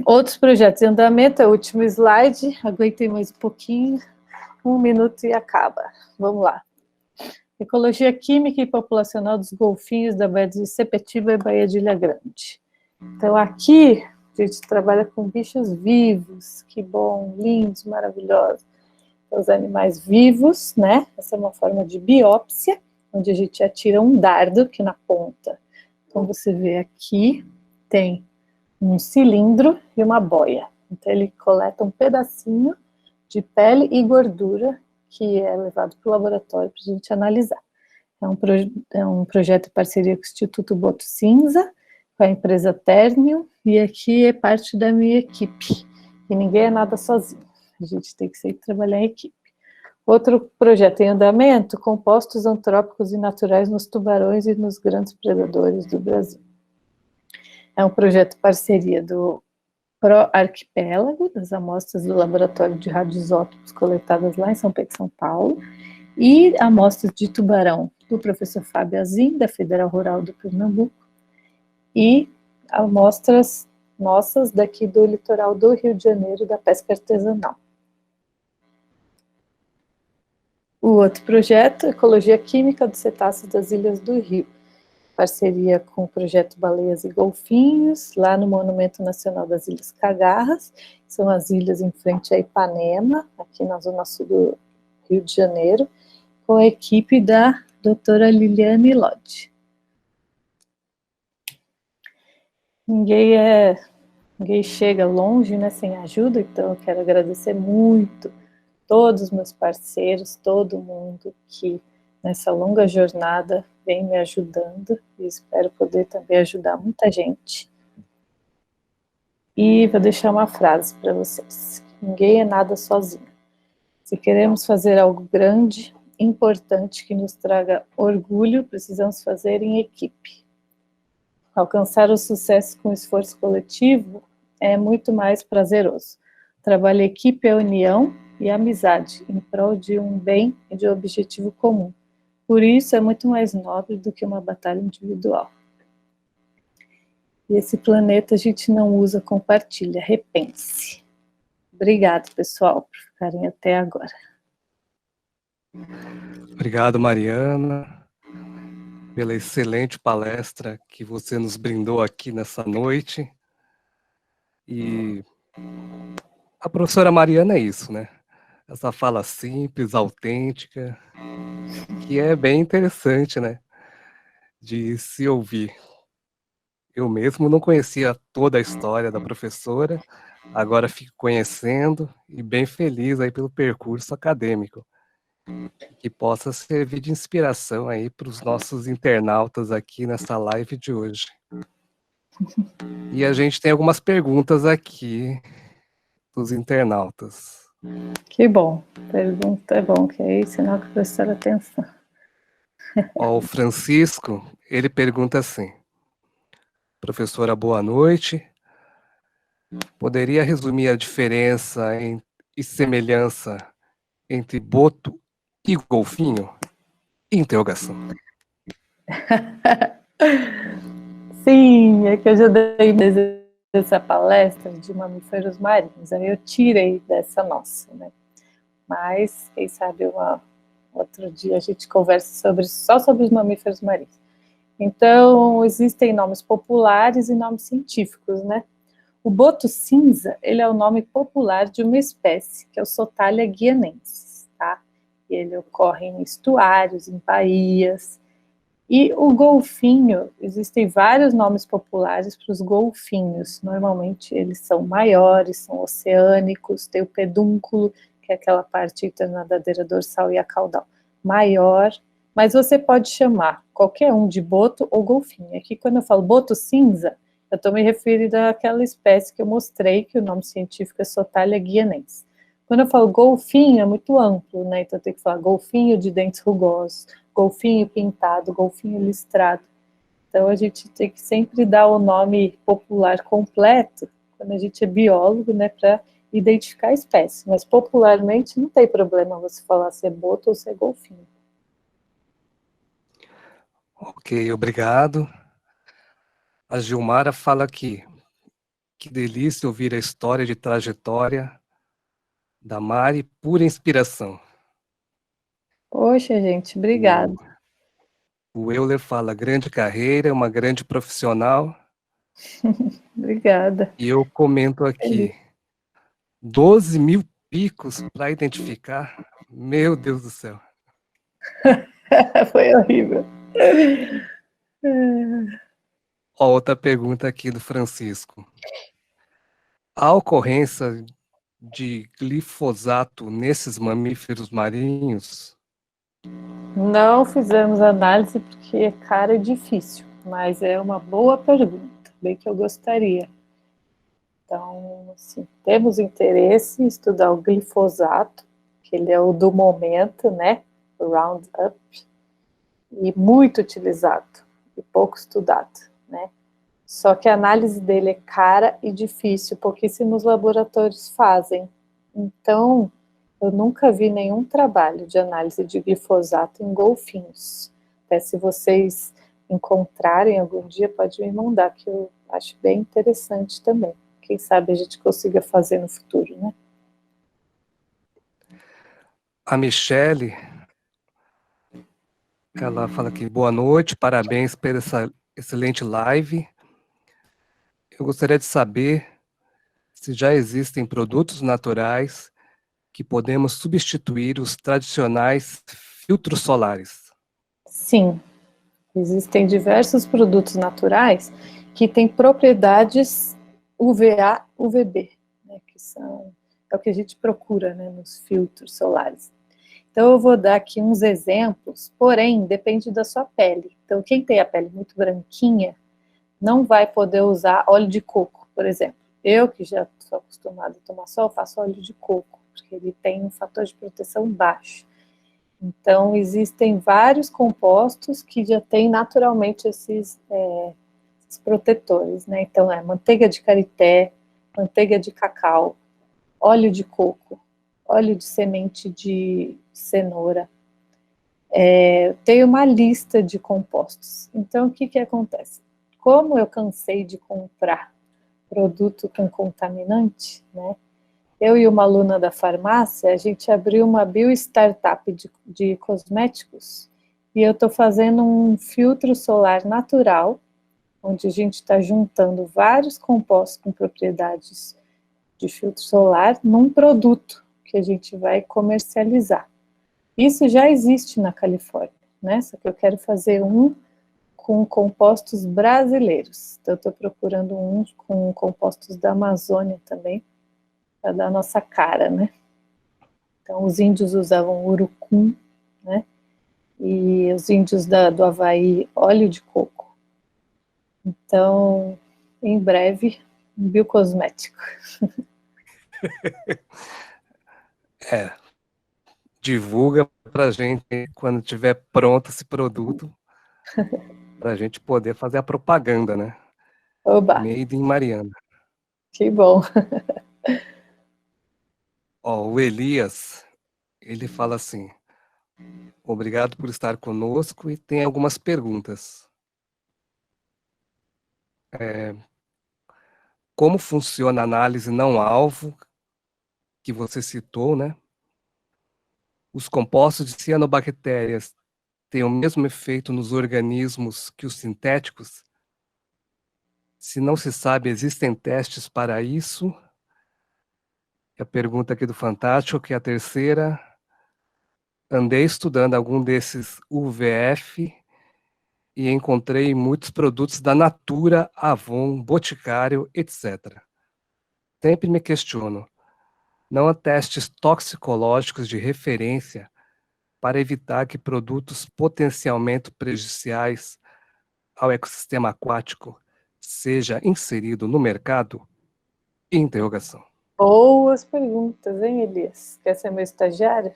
Outros projetos em andamento, é o último slide, aguentem mais um pouquinho, 1 minuto e acaba. Vamos lá. Ecologia química e populacional dos golfinhos da Baía de Sepetiba e Baía de Ilha Grande. Então, aqui a gente trabalha com bichos vivos, que bom, lindos, maravilhosos. Os animais vivos, né? Essa é uma forma de biópsia, onde a gente atira um dardo aqui na ponta. Então, você vê aqui, tem um cilindro e uma boia. Então, ele coleta um pedacinho de pele e gordura que é levado para o laboratório para a gente analisar. É um projeto em parceria com o Instituto Boto Cinza, com a empresa Ternium, e aqui é parte da minha equipe. E ninguém é nada sozinho, a gente tem que sempre trabalhar em equipe. Outro projeto em andamento, compostos antrópicos e naturais nos tubarões e nos grandes predadores do Brasil. É um projeto parceria do Proarquipélago, das amostras do Laboratório de Radioisótopos coletadas lá em São Pedro, São Paulo, e amostras de tubarão do professor Fábio Azim, da Federal Rural do Pernambuco, e amostras nossas daqui do litoral do Rio de Janeiro, da pesca artesanal. O outro projeto, Ecologia Química dos Cetáceos das Ilhas do Rio, parceria com o projeto Baleias e Golfinhos, lá no Monumento Nacional das Ilhas Cagarras, são as ilhas em frente a Ipanema, aqui na zona sul do Rio de Janeiro, com a equipe da doutora Liliane Lodge. Ninguém chega longe, né, sem ajuda, então eu quero agradecer muito todos os meus parceiros, todo mundo que nessa longa jornada vem me ajudando e espero poder também ajudar muita gente. E vou deixar uma frase para vocês: ninguém é nada sozinho. Se queremos fazer algo grande, importante, que nos traga orgulho, precisamos fazer em equipe. Alcançar o sucesso com esforço coletivo é muito mais prazeroso. Trabalho em equipe é união e amizade, em prol de um bem e de um objetivo comum. Por isso, é muito mais nobre do que uma batalha individual. E esse planeta a gente não usa, compartilha, repense. Obrigado, pessoal, por ficarem até agora. Obrigado, Mariana, pela excelente palestra que você nos brindou aqui nessa noite. E a professora Mariana é isso, né? Essa fala simples, autêntica, que é bem interessante, né? De se ouvir. Eu mesmo não conhecia toda a história da professora, agora fico conhecendo e bem feliz aí pelo percurso acadêmico, que possa servir de inspiração aí para os nossos internautas aqui nessa live de hoje. E a gente tem algumas perguntas aqui dos internautas. Que bom, pergunta é bom, que aí sinal que prestar atenção. Ó, o Francisco, ele pergunta assim: professora, boa noite. Poderia resumir a diferença e semelhança entre boto e golfinho? Interrogação. Sim, é que eu já dei essa palestra de mamíferos marinhos, aí eu tirei dessa nossa, né? Mas, quem sabe, outro dia a gente conversa só sobre os mamíferos marinhos. Então, existem nomes populares e nomes científicos, né? O boto cinza, ele é o nome popular de uma espécie, que é o Sotalia guianensis, tá? E ele ocorre em estuários, em baías. E o golfinho, existem vários nomes populares para os golfinhos. Normalmente eles são maiores, são oceânicos, tem o pedúnculo, que é aquela parte entre a nadadeira dorsal e a caudal, maior, mas você pode chamar qualquer um de boto ou golfinho. Aqui, quando eu falo boto cinza, eu estou me referindo àquela espécie que eu mostrei, que o nome científico é Sotalia guianensis. Quando eu falo golfinho, é muito amplo, né? Então eu tenho que falar golfinho de dentes rugosos, golfinho pintado, golfinho listrado. Então a gente tem que sempre dar o nome popular completo, quando a gente é biólogo, né, para identificar a espécie. Mas popularmente não tem problema você falar se é boto ou se é golfinho. Ok, obrigado. A Gilmara fala aqui: que delícia ouvir a história de trajetória da Mari, pura inspiração. Poxa, gente, obrigado. O Euler fala: grande carreira, uma grande profissional. Obrigada. E eu comento aqui: 12 mil picos para identificar. Meu Deus do céu. Foi horrível. Ó, outra pergunta aqui do Francisco: a ocorrência de glifosato nesses mamíferos marinhos? Não fizemos análise porque é cara e difícil, mas é uma boa pergunta, bem que eu gostaria. Então, assim, temos interesse em estudar o glifosato, que ele é o do momento, né? O Roundup, e muito utilizado e pouco estudado, né? Só que a análise dele é cara e difícil, pouquíssimos laboratórios fazem. Então, eu nunca vi nenhum trabalho de análise de glifosato em golfinhos. Até se vocês encontrarem algum dia, pode me mandar, que eu acho bem interessante também. Quem sabe a gente consiga fazer no futuro, né? A Michele, Ela fala aqui, boa noite, parabéns pela essa excelente live. Eu gostaria de saber se já existem produtos naturais que podemos substituir os tradicionais filtros solares. Sim, existem diversos produtos naturais que têm propriedades UVA, UVB, né, que é o que a gente procura, né, nos filtros solares. Então, eu vou dar aqui uns exemplos, porém, depende da sua pele. Então, quem tem a pele muito branquinha, não vai poder usar óleo de coco, por exemplo. Eu, que já sou acostumada a tomar sol, faço óleo de coco, porque ele tem um fator de proteção baixo. Então, existem vários compostos que já têm naturalmente esses protetores, né? Então, manteiga de karité, manteiga de cacau, óleo de coco, óleo de semente de cenoura. Tem uma lista de compostos. Então, o que que acontece? Como eu cansei de comprar produto com contaminante, né? Eu e uma aluna da farmácia, a gente abriu uma bio-startup de cosméticos e eu estou fazendo um filtro solar natural, onde a gente está juntando vários compostos com propriedades de filtro solar num produto que a gente vai comercializar. Isso já existe na Califórnia, né? Só que eu quero fazer um com compostos brasileiros. Então, eu estou procurando um com compostos da Amazônia também, para dar a nossa cara, né? Então, os índios usavam urucum, né? E os índios do Havaí, óleo de coco. Então, em breve, um biocosmético. Divulga para a gente quando tiver pronto esse produto, para a gente poder fazer a propaganda, né? Oba, Made in Mariana. que bom. Ó, o Elias, ele fala assim, obrigado por estar conosco e tem algumas perguntas. Como funciona a análise não-alvo que você citou, né? Os compostos de cianobactérias têm o mesmo efeito nos organismos que os sintéticos? Se não se sabe, existem testes para isso? E a pergunta aqui do Fantástico, que é a terceira. Andei estudando algum desses UVF e encontrei muitos produtos da Natura, Avon, Boticário, etc. Sempre me questiono, não há testes toxicológicos de referência para evitar que produtos potencialmente prejudiciais ao ecossistema aquático seja inserido no mercado? Interrogação. Boas perguntas, hein, Elias? Quer ser meu estagiário?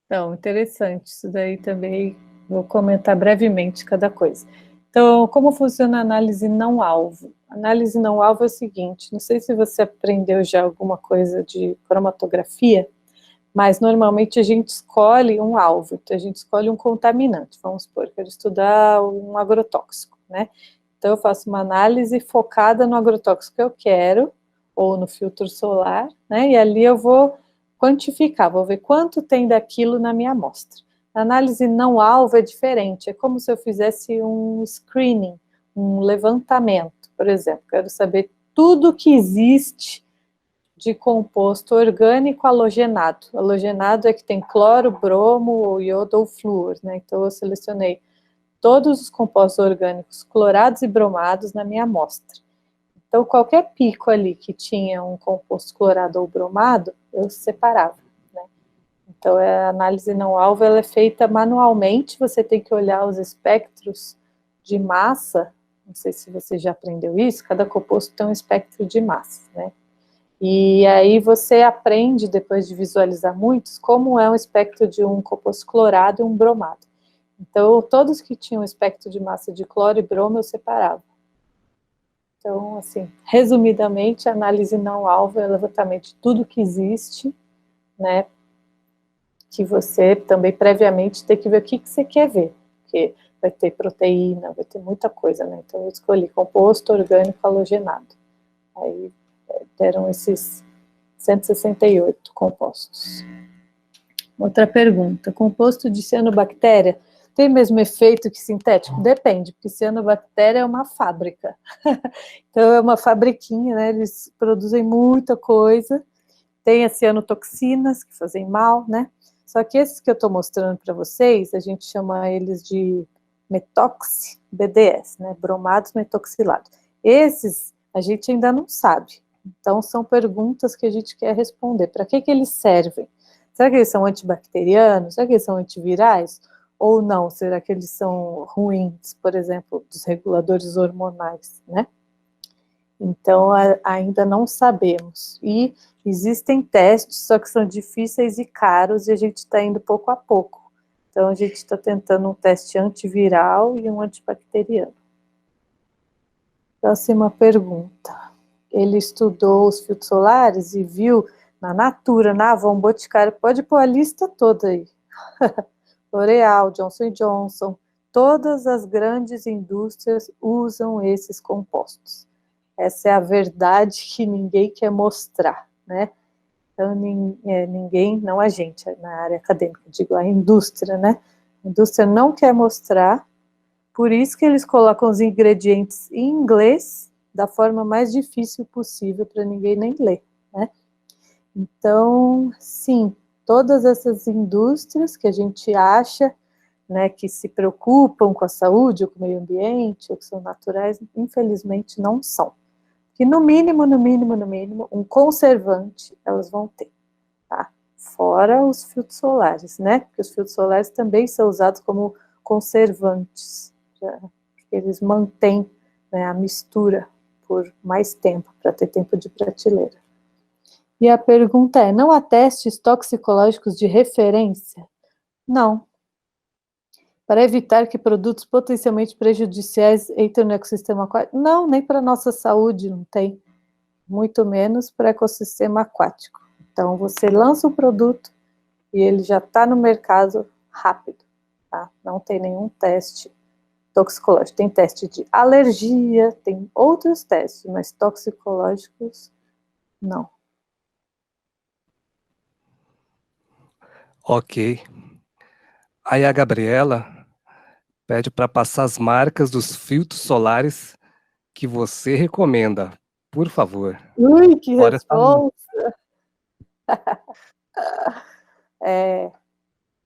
Então, interessante. Isso daí também vou comentar brevemente cada coisa. Então, como funciona a análise não-alvo? Análise não-alvo é o seguinte: não sei se você aprendeu já alguma coisa de cromatografia, mas normalmente a gente escolhe um alvo, então a gente escolhe um contaminante. Vamos supor, quero estudar um agrotóxico, né? Então eu faço uma análise focada no agrotóxico que eu quero, ou no filtro solar, né? E ali eu vou quantificar, vou ver quanto tem daquilo na minha amostra. A análise não alvo é diferente, é como se eu fizesse um screening, um levantamento, por exemplo. Quero saber tudo que existe de composto orgânico halogenado. Halogenado é que tem cloro, bromo, iodo ou flúor, né? Então eu selecionei todos os compostos orgânicos clorados e bromados na minha amostra. Então qualquer pico ali que tinha um composto clorado ou bromado, eu separava, né? Então a análise não alvo ela é feita manualmente, você tem que olhar os espectros de massa, não sei se você já aprendeu isso, cada composto tem um espectro de massa, né? E aí você aprende, depois de visualizar muitos, como é o espectro de um composto clorado e um bromado. Então, todos que tinham espectro de massa de cloro e bromo, eu separava. Então, assim, resumidamente, a análise não-alvo é o levantamento de tudo que existe, né, que você também previamente tem que ver o que você quer ver, porque vai ter proteína, vai ter muita coisa, né, então eu escolhi composto orgânico halogenado. Aí deram esses 168 compostos. Outra pergunta. Composto de cianobactéria tem o mesmo efeito que sintético? Depende, porque cianobactéria é uma fábrica. Então, é uma fabriquinha, né? Eles produzem muita coisa. Tem as cianotoxinas, que fazem mal, né? Só que esses que eu estou mostrando para vocês, a gente chama eles de metox BDS, né? Bromados metoxilados. Esses a gente ainda não sabe. Então, são perguntas que a gente quer responder. Para que eles servem? Será que eles são antibacterianos? Será que eles são antivirais? Ou não? Será que eles são ruins, por exemplo, dos reguladores hormonais, né? Então, ainda não sabemos. E existem testes, só que são difíceis e caros, e a gente está indo pouco a pouco. Então, a gente está tentando um teste antiviral e um antibacteriano. Próxima pergunta. Ele estudou os filtros solares e viu na Natura, na Avon, Boticário, pode pôr a lista toda aí. L'Oréal, Johnson Johnson, todas as grandes indústrias usam esses compostos. Essa é a verdade que ninguém quer mostrar, né? Então, ninguém, não a gente, na área acadêmica, digo, a indústria, né? A indústria não quer mostrar, por isso que eles colocam os ingredientes em inglês da forma mais difícil possível para ninguém nem ler, né? Então, sim, todas essas indústrias que a gente acha, né, que se preocupam com a saúde, ou com o meio ambiente, ou que são naturais, infelizmente não são. Que no mínimo, um conservante elas vão ter, tá? Fora os filtros solares, né? Porque os filtros solares também são usados como conservantes, eles mantêm, né, a mistura por mais tempo, para ter tempo de prateleira. E a pergunta é, não há testes toxicológicos de referência? Não. Para evitar que produtos potencialmente prejudiciais entrem no ecossistema aquático? Não, nem para a nossa saúde não tem. Muito menos para o ecossistema aquático. Então, você lança o produto e ele já está no mercado rápido, tá? Não tem nenhum teste toxicológico. Tem teste de alergia, tem outros testes, mas toxicológicos, não. Ok. Aí a Gabriela pede para passar as marcas dos filtros solares que você recomenda. Por favor. Ui, que Fora essa... resposta!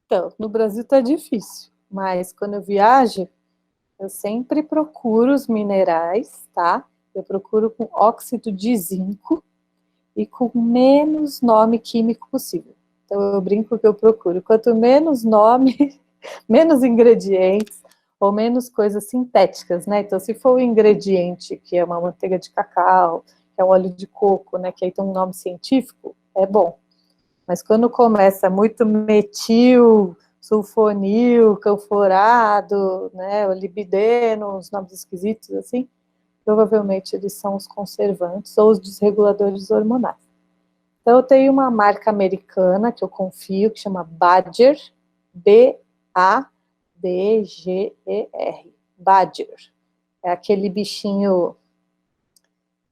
Então, no Brasil está difícil, mas quando eu viajo, eu sempre procuro os minerais, tá? Eu procuro com óxido de zinco e com menos nome químico possível. Então, eu brinco que eu procuro. Quanto menos nome, menos ingredientes, ou menos coisas sintéticas, né? Então, se for o ingrediente que é uma manteiga de cacau, que é um óleo de coco, né? Que aí tem um nome científico, é bom. Mas quando começa muito metil, sulfonil, canforado, né? O libideno, uns nomes esquisitos assim, provavelmente eles são os conservantes ou os desreguladores hormonais. Então, eu tenho uma marca americana que eu confio, que chama Badger, B-A-D-G-E-R, Badger. É aquele bichinho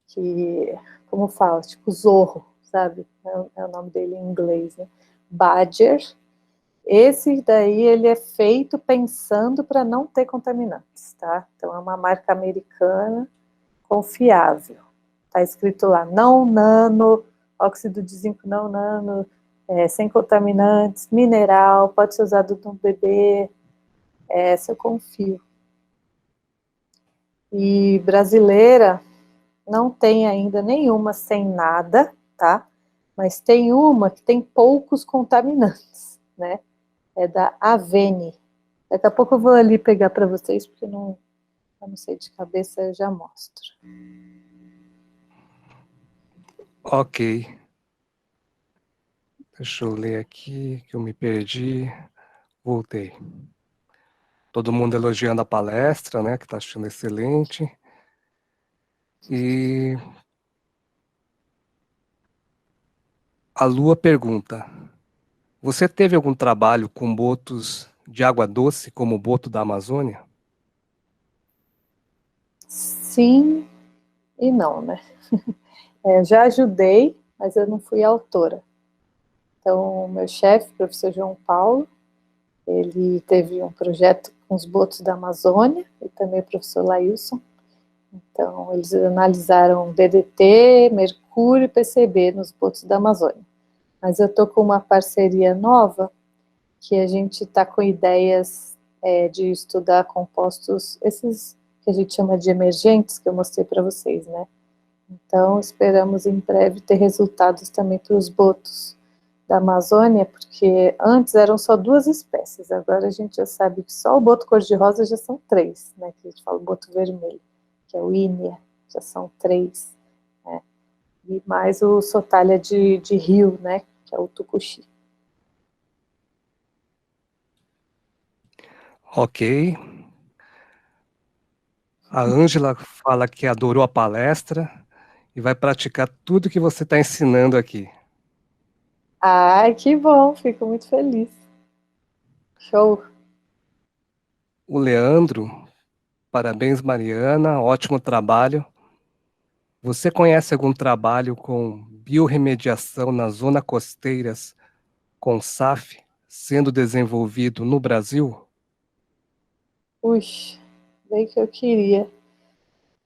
que, como fala, tipo zorro, sabe? É o nome dele em inglês, né? Badger. Esse daí, ele é feito pensando para não ter contaminantes, tá? Então, é uma marca americana confiável. Está escrito lá, não nano, óxido de zinco não nano, sem contaminantes, mineral, pode ser usado no bebê, essa eu confio. E brasileira, não tem ainda nenhuma sem nada, tá? Mas tem uma que tem poucos contaminantes, né? É da Avene. Daqui a pouco eu vou ali pegar para vocês, porque eu não sei de cabeça, eu já mostro. Ok. Deixa eu ler aqui, que eu me perdi. Voltei. Todo mundo elogiando a palestra, né? Que está achando excelente. E a Lua pergunta: você teve algum trabalho com botos de água doce, como o boto da Amazônia? Sim e não, né? Já ajudei, mas eu não fui autora. Então, o meu chefe, o professor João Paulo, ele teve um projeto com os botos da Amazônia, e também o professor Lailson. Então, eles analisaram DDT, mercúrio e PCB nos botos da Amazônia. Mas eu estou com uma parceria nova, que a gente está com ideias de estudar compostos, esses que a gente chama de emergentes, que eu mostrei para vocês, né? Então, esperamos em breve ter resultados também para os botos da Amazônia, porque antes eram só 2 espécies, agora a gente já sabe que só o boto cor-de-rosa já são 3, né? Que a gente fala o boto vermelho, que é o Ínia, já são 3, né? E mais o sotalha de rio, né? Que é o tucuxi. Ok. A Ângela fala que adorou a palestra e vai praticar tudo que você está ensinando aqui. Ai, que bom, fico muito feliz. Show. O Leandro, parabéns, Mariana, ótimo trabalho. Você conhece algum trabalho com biorremediação nas zonas costeiras com SAF sendo desenvolvido no Brasil? Puxa, bem que eu queria.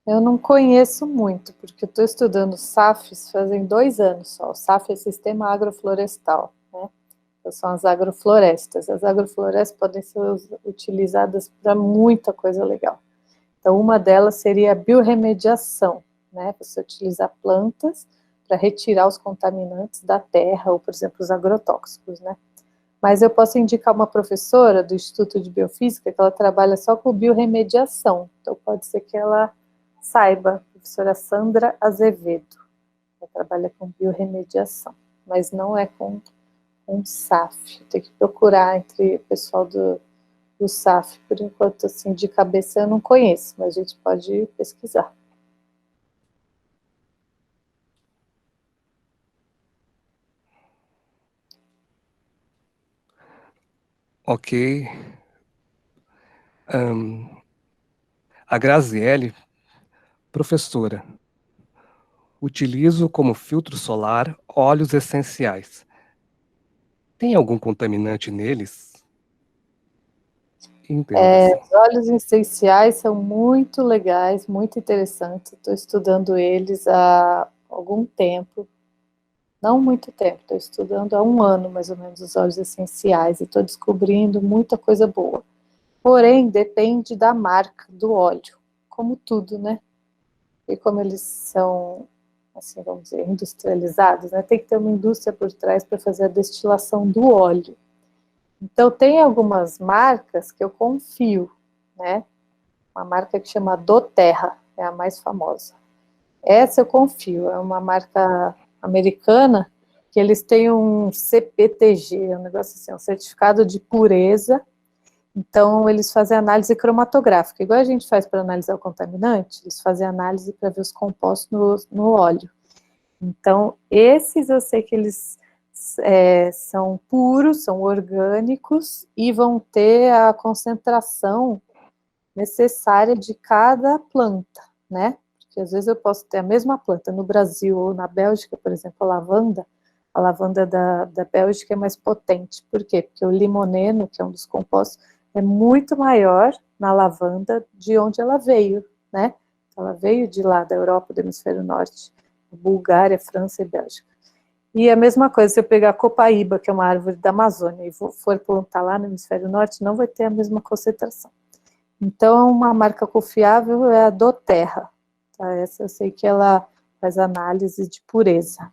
Eu não conheço muito, porque eu estou estudando SAFs fazem 2 anos só. O SAF é Sistema Agroflorestal, né? Então, são as agroflorestas. As agroflorestas podem ser utilizadas para muita coisa legal. Então, uma delas seria a biorremediação, né? Você utilizar plantas para retirar os contaminantes da terra, ou, por exemplo, os agrotóxicos, né? Mas eu posso indicar uma professora do Instituto de Biofísica que ela trabalha só com biorremediação. Então, pode ser que ela saiba, a professora Sandra Azevedo. Ela trabalha com biorremediação, mas não é com SAF. Tem que procurar entre o pessoal do SAF. Por enquanto, assim, de cabeça eu não conheço, mas a gente pode pesquisar. Ok. A Graziele, professora, utilizo como filtro solar óleos essenciais. Tem algum contaminante neles? Entenda-se. Os óleos essenciais são muito legais, muito interessantes. Estou estudando eles há algum tempo, não muito tempo, estou estudando há 1 ano mais ou menos os óleos essenciais e estou descobrindo muita coisa boa. Porém, depende da marca do óleo, como tudo, né? E como eles são, assim, vamos dizer, industrializados, né? Tem que ter uma indústria por trás para fazer a destilação do óleo. Então, tem algumas marcas que eu confio, né? Uma marca que chama doTERRA, é a mais famosa. Essa eu confio, é uma marca americana que eles têm um CPTG, um negócio assim, um certificado de pureza. Então, eles fazem análise cromatográfica, igual a gente faz para analisar o contaminante, eles fazem análise para ver os compostos no óleo. Então, esses eu sei que eles são puros, são orgânicos e vão ter a concentração necessária de cada planta, né? Porque às vezes eu posso ter a mesma planta no Brasil ou na Bélgica, por exemplo, a lavanda da Bélgica é mais potente. Por quê? Porque o limoneno, que é um dos compostos, é muito maior na lavanda de onde ela veio, né? Ela veio de lá, da Europa, do hemisfério norte, Bulgária, França e Bélgica. E a mesma coisa, se eu pegar a copaíba, que é uma árvore da Amazônia, e for plantar lá no hemisfério norte, não vai ter a mesma concentração. Então, uma marca confiável é a doTERRA. Tá? Essa eu sei que ela faz análise de pureza.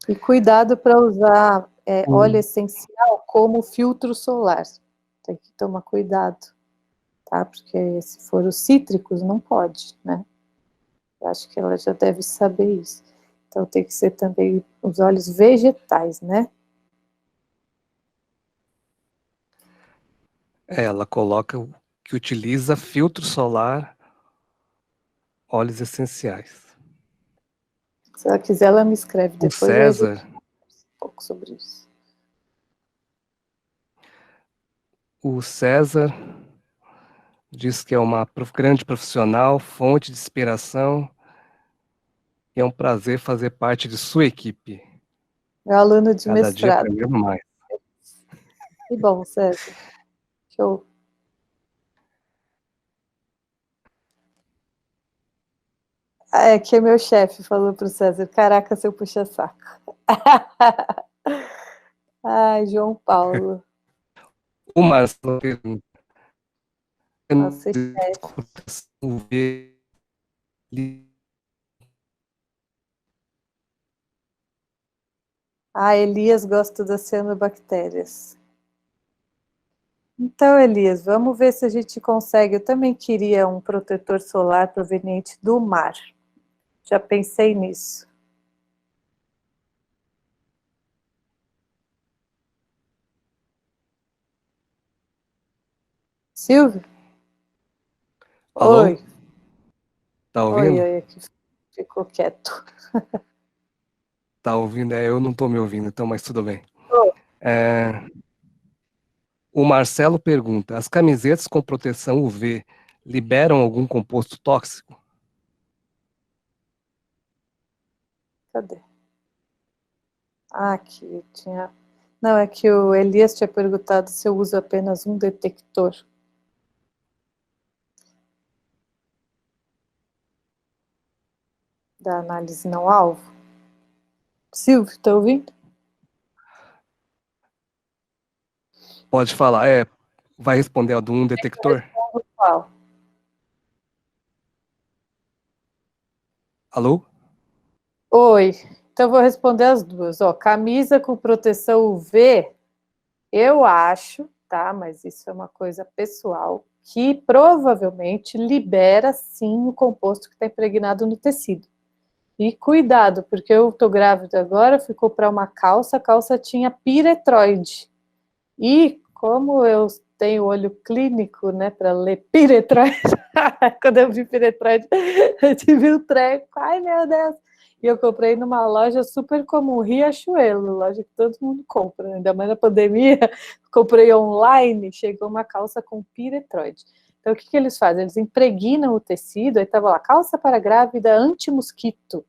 E cuidado para usar óleo essencial como filtro solar. Tem que tomar cuidado, tá? Porque se for os cítricos, não pode, né? Eu acho que ela já deve saber isso. Então tem que ser também os óleos vegetais, né? Ela coloca que utiliza filtro solar, óleos essenciais. Se ela quiser, ela me escreve O depois e a gente César, conversa um pouco sobre isso. o César diz que é uma grande profissional, fonte de inspiração e é um prazer fazer parte de sua equipe. Meu aluno de Cada dia mestrado. aprendendo mais. Que bom, César. Show. É que meu chefe falou para o César, caraca, seu puxa-saco. Ai, João Paulo. O Marcelo pergunta, Nossa, chefe. Ah, Elias gosta das cianobactérias. Então, Elias, vamos ver se a gente consegue. Eu também queria um protetor solar proveniente do mar. Já pensei nisso. Silvio? Alô? Oi. Tá Oi, ouvindo? oi, aqui ficou quieto. Tá ouvindo? Eu não tô me ouvindo, então, mas tudo bem. Oi. É, o Marcelo pergunta, as camisetas com proteção UV liberam algum composto tóxico? Cadê? Ah, aqui tinha. Não, é que o Elias tinha perguntado se eu uso apenas um detector da análise não alvo. Silvio, tá ouvindo? Pode falar, vai responder a do um detector? Qual? Alô? Oi. Então eu vou responder as duas. Ó, camisa com proteção UV, eu acho, tá? Mas isso é uma coisa pessoal, que provavelmente libera sim o composto que está impregnado no tecido. E cuidado, porque eu tô grávida agora, fui comprar uma calça, a calça tinha piretroide. E como eu tenho olho clínico, né, para ler piretroide, quando eu vi piretroide, eu tive um treco. Ai, meu Deus! E eu comprei numa loja super comum, Riachuelo, loja que todo mundo compra, né? Ainda mais na pandemia. Comprei online, chegou uma calça com piretroide. Então, o que, que eles fazem? Eles impregnam o tecido, aí estava lá, calça para grávida anti-mosquito.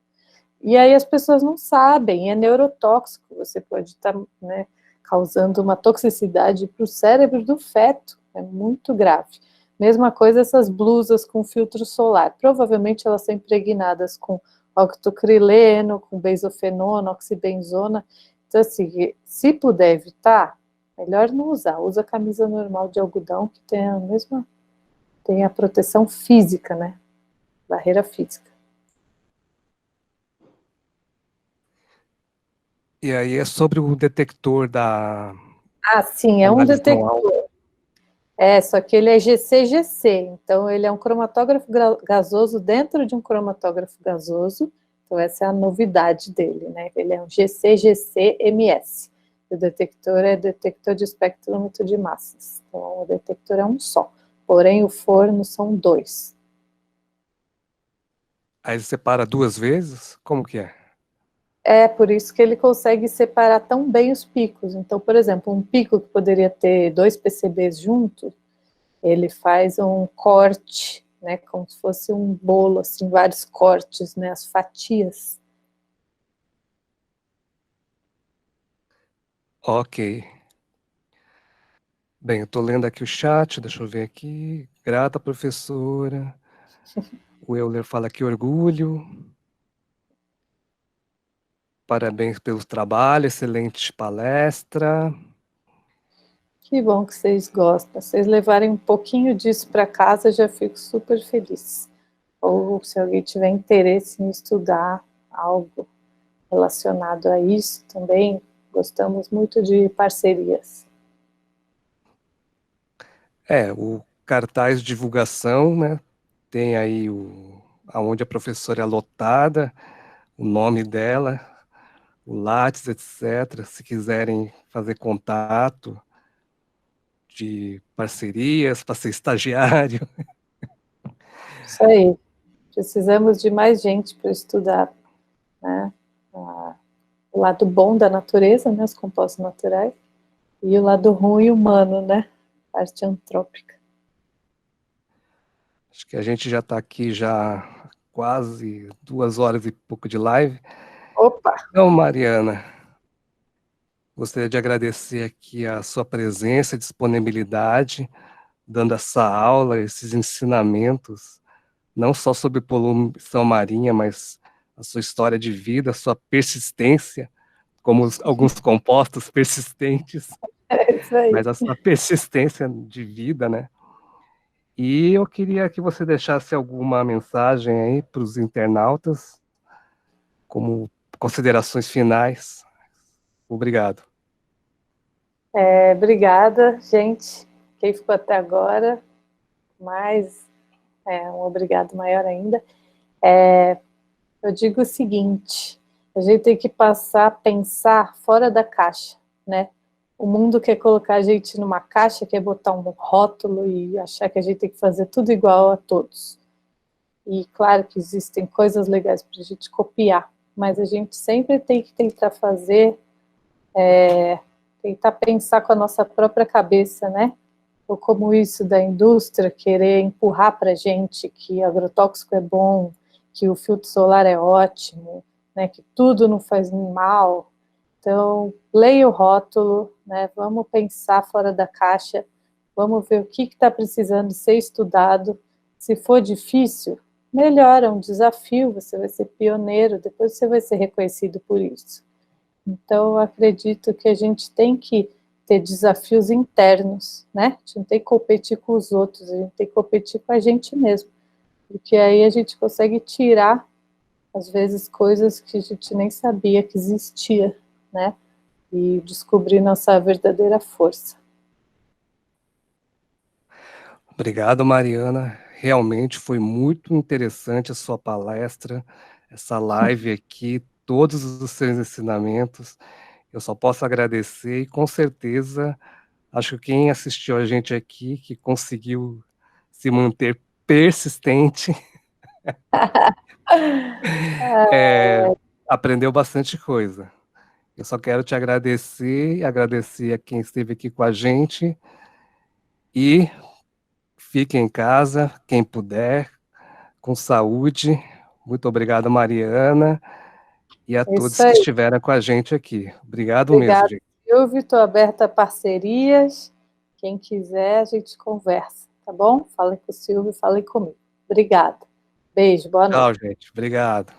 E aí as pessoas não sabem, é neurotóxico, você pode estar, né, causando uma toxicidade para o cérebro do feto, é muito grave. Mesma coisa essas blusas com filtro solar, provavelmente elas são impregnadas com octocrileno, com benzofenona, oxibenzona, então assim, se puder evitar, melhor não usar, usa a camisa normal de algodão que tem a mesma, tem a proteção física, né, barreira física. E aí é sobre o detector da Ah, sim, é um análise não detector. alvo. É, só que ele é GC-GC, então ele é um cromatógrafo gasoso dentro de um cromatógrafo gasoso, então essa é a novidade dele, né? Ele é um GC-GC-MS. O detector é detector de espectrômetro de massas, então o detector é um só, porém o forno são dois. Aí você separa duas vezes? Como que é? É por isso que ele consegue separar tão bem os picos. Então, por exemplo, um pico que poderia ter dois PCBs juntos, ele faz um corte, né, como se fosse um bolo, assim, vários cortes, né, as fatias. Ok. Bem, eu estou lendo aqui o chat, deixa eu ver aqui. Grata, professora. O Euler fala que orgulho. Parabéns pelo trabalho, excelente palestra. Que bom que vocês gostam. Se vocês levarem um pouquinho disso para casa, eu já fico super feliz. Ou se alguém tiver interesse em estudar algo relacionado a isso também, gostamos muito de parcerias. O cartaz de divulgação, né? Tem aí aonde a professora é lotada, o nome dela, o Lattes, etc. Se quiserem fazer contato de parcerias para ser estagiário. Isso aí. Precisamos de mais gente para estudar, né, o lado bom da natureza, né, os compostos naturais, e o lado ruim humano, né, a parte antrópica. Acho que a gente já está aqui já quase 2 horas e pouco de live. Opa! Então, Mariana, gostaria de agradecer aqui a sua presença, disponibilidade, dando essa aula, esses ensinamentos, não só sobre poluição marinha, mas a sua história de vida, a sua persistência, como alguns compostos persistentes, É isso aí. mas a sua persistência de vida, né? E eu queria que você deixasse alguma mensagem aí para os internautas, como considerações finais. Obrigado. Obrigada, gente, quem ficou até agora, mas um obrigado maior ainda. Eu digo o seguinte, a gente tem que passar a pensar fora da caixa, né? O mundo quer colocar a gente numa caixa, quer botar um rótulo e achar que a gente tem que fazer tudo igual a todos. E claro que existem coisas legais para a gente copiar, mas a gente sempre tem que tentar fazer, tentar pensar com a nossa própria cabeça, né? Ou como isso da indústria querer empurrar para a gente que agrotóxico é bom, que o filtro solar é ótimo, né? Que tudo não faz mal. Então, leia o rótulo, né? Vamos pensar fora da caixa, vamos ver o que está precisando ser estudado. Se for difícil, melhora, é um desafio, você vai ser pioneiro, depois você vai ser reconhecido por isso. Então, eu acredito que a gente tem que ter desafios internos, né? A gente não tem que competir com os outros, a gente tem que competir com a gente mesmo, porque aí a gente consegue tirar, às vezes, coisas que a gente nem sabia que existia, né? E descobrir nossa verdadeira força. Obrigado, Mariana. Realmente foi muito interessante a sua palestra, essa live aqui, todos os seus ensinamentos. Eu só posso agradecer e, com certeza, acho que quem assistiu a gente aqui, que conseguiu se manter persistente, é, aprendeu bastante coisa. Eu só quero te agradecer e agradecer a quem esteve aqui com a gente. E fique em casa, quem puder, com saúde. Muito obrigado, Mariana, e a É isso todos que aí. estiveram com a gente aqui. Obrigado mesmo, Obrigada, gente. Silvio. Estou aberta a parcerias. Quem quiser, a gente conversa, tá bom? Falem com o Silvio, falem comigo. Obrigada. Beijo, boa Tchau, noite. gente. Obrigado.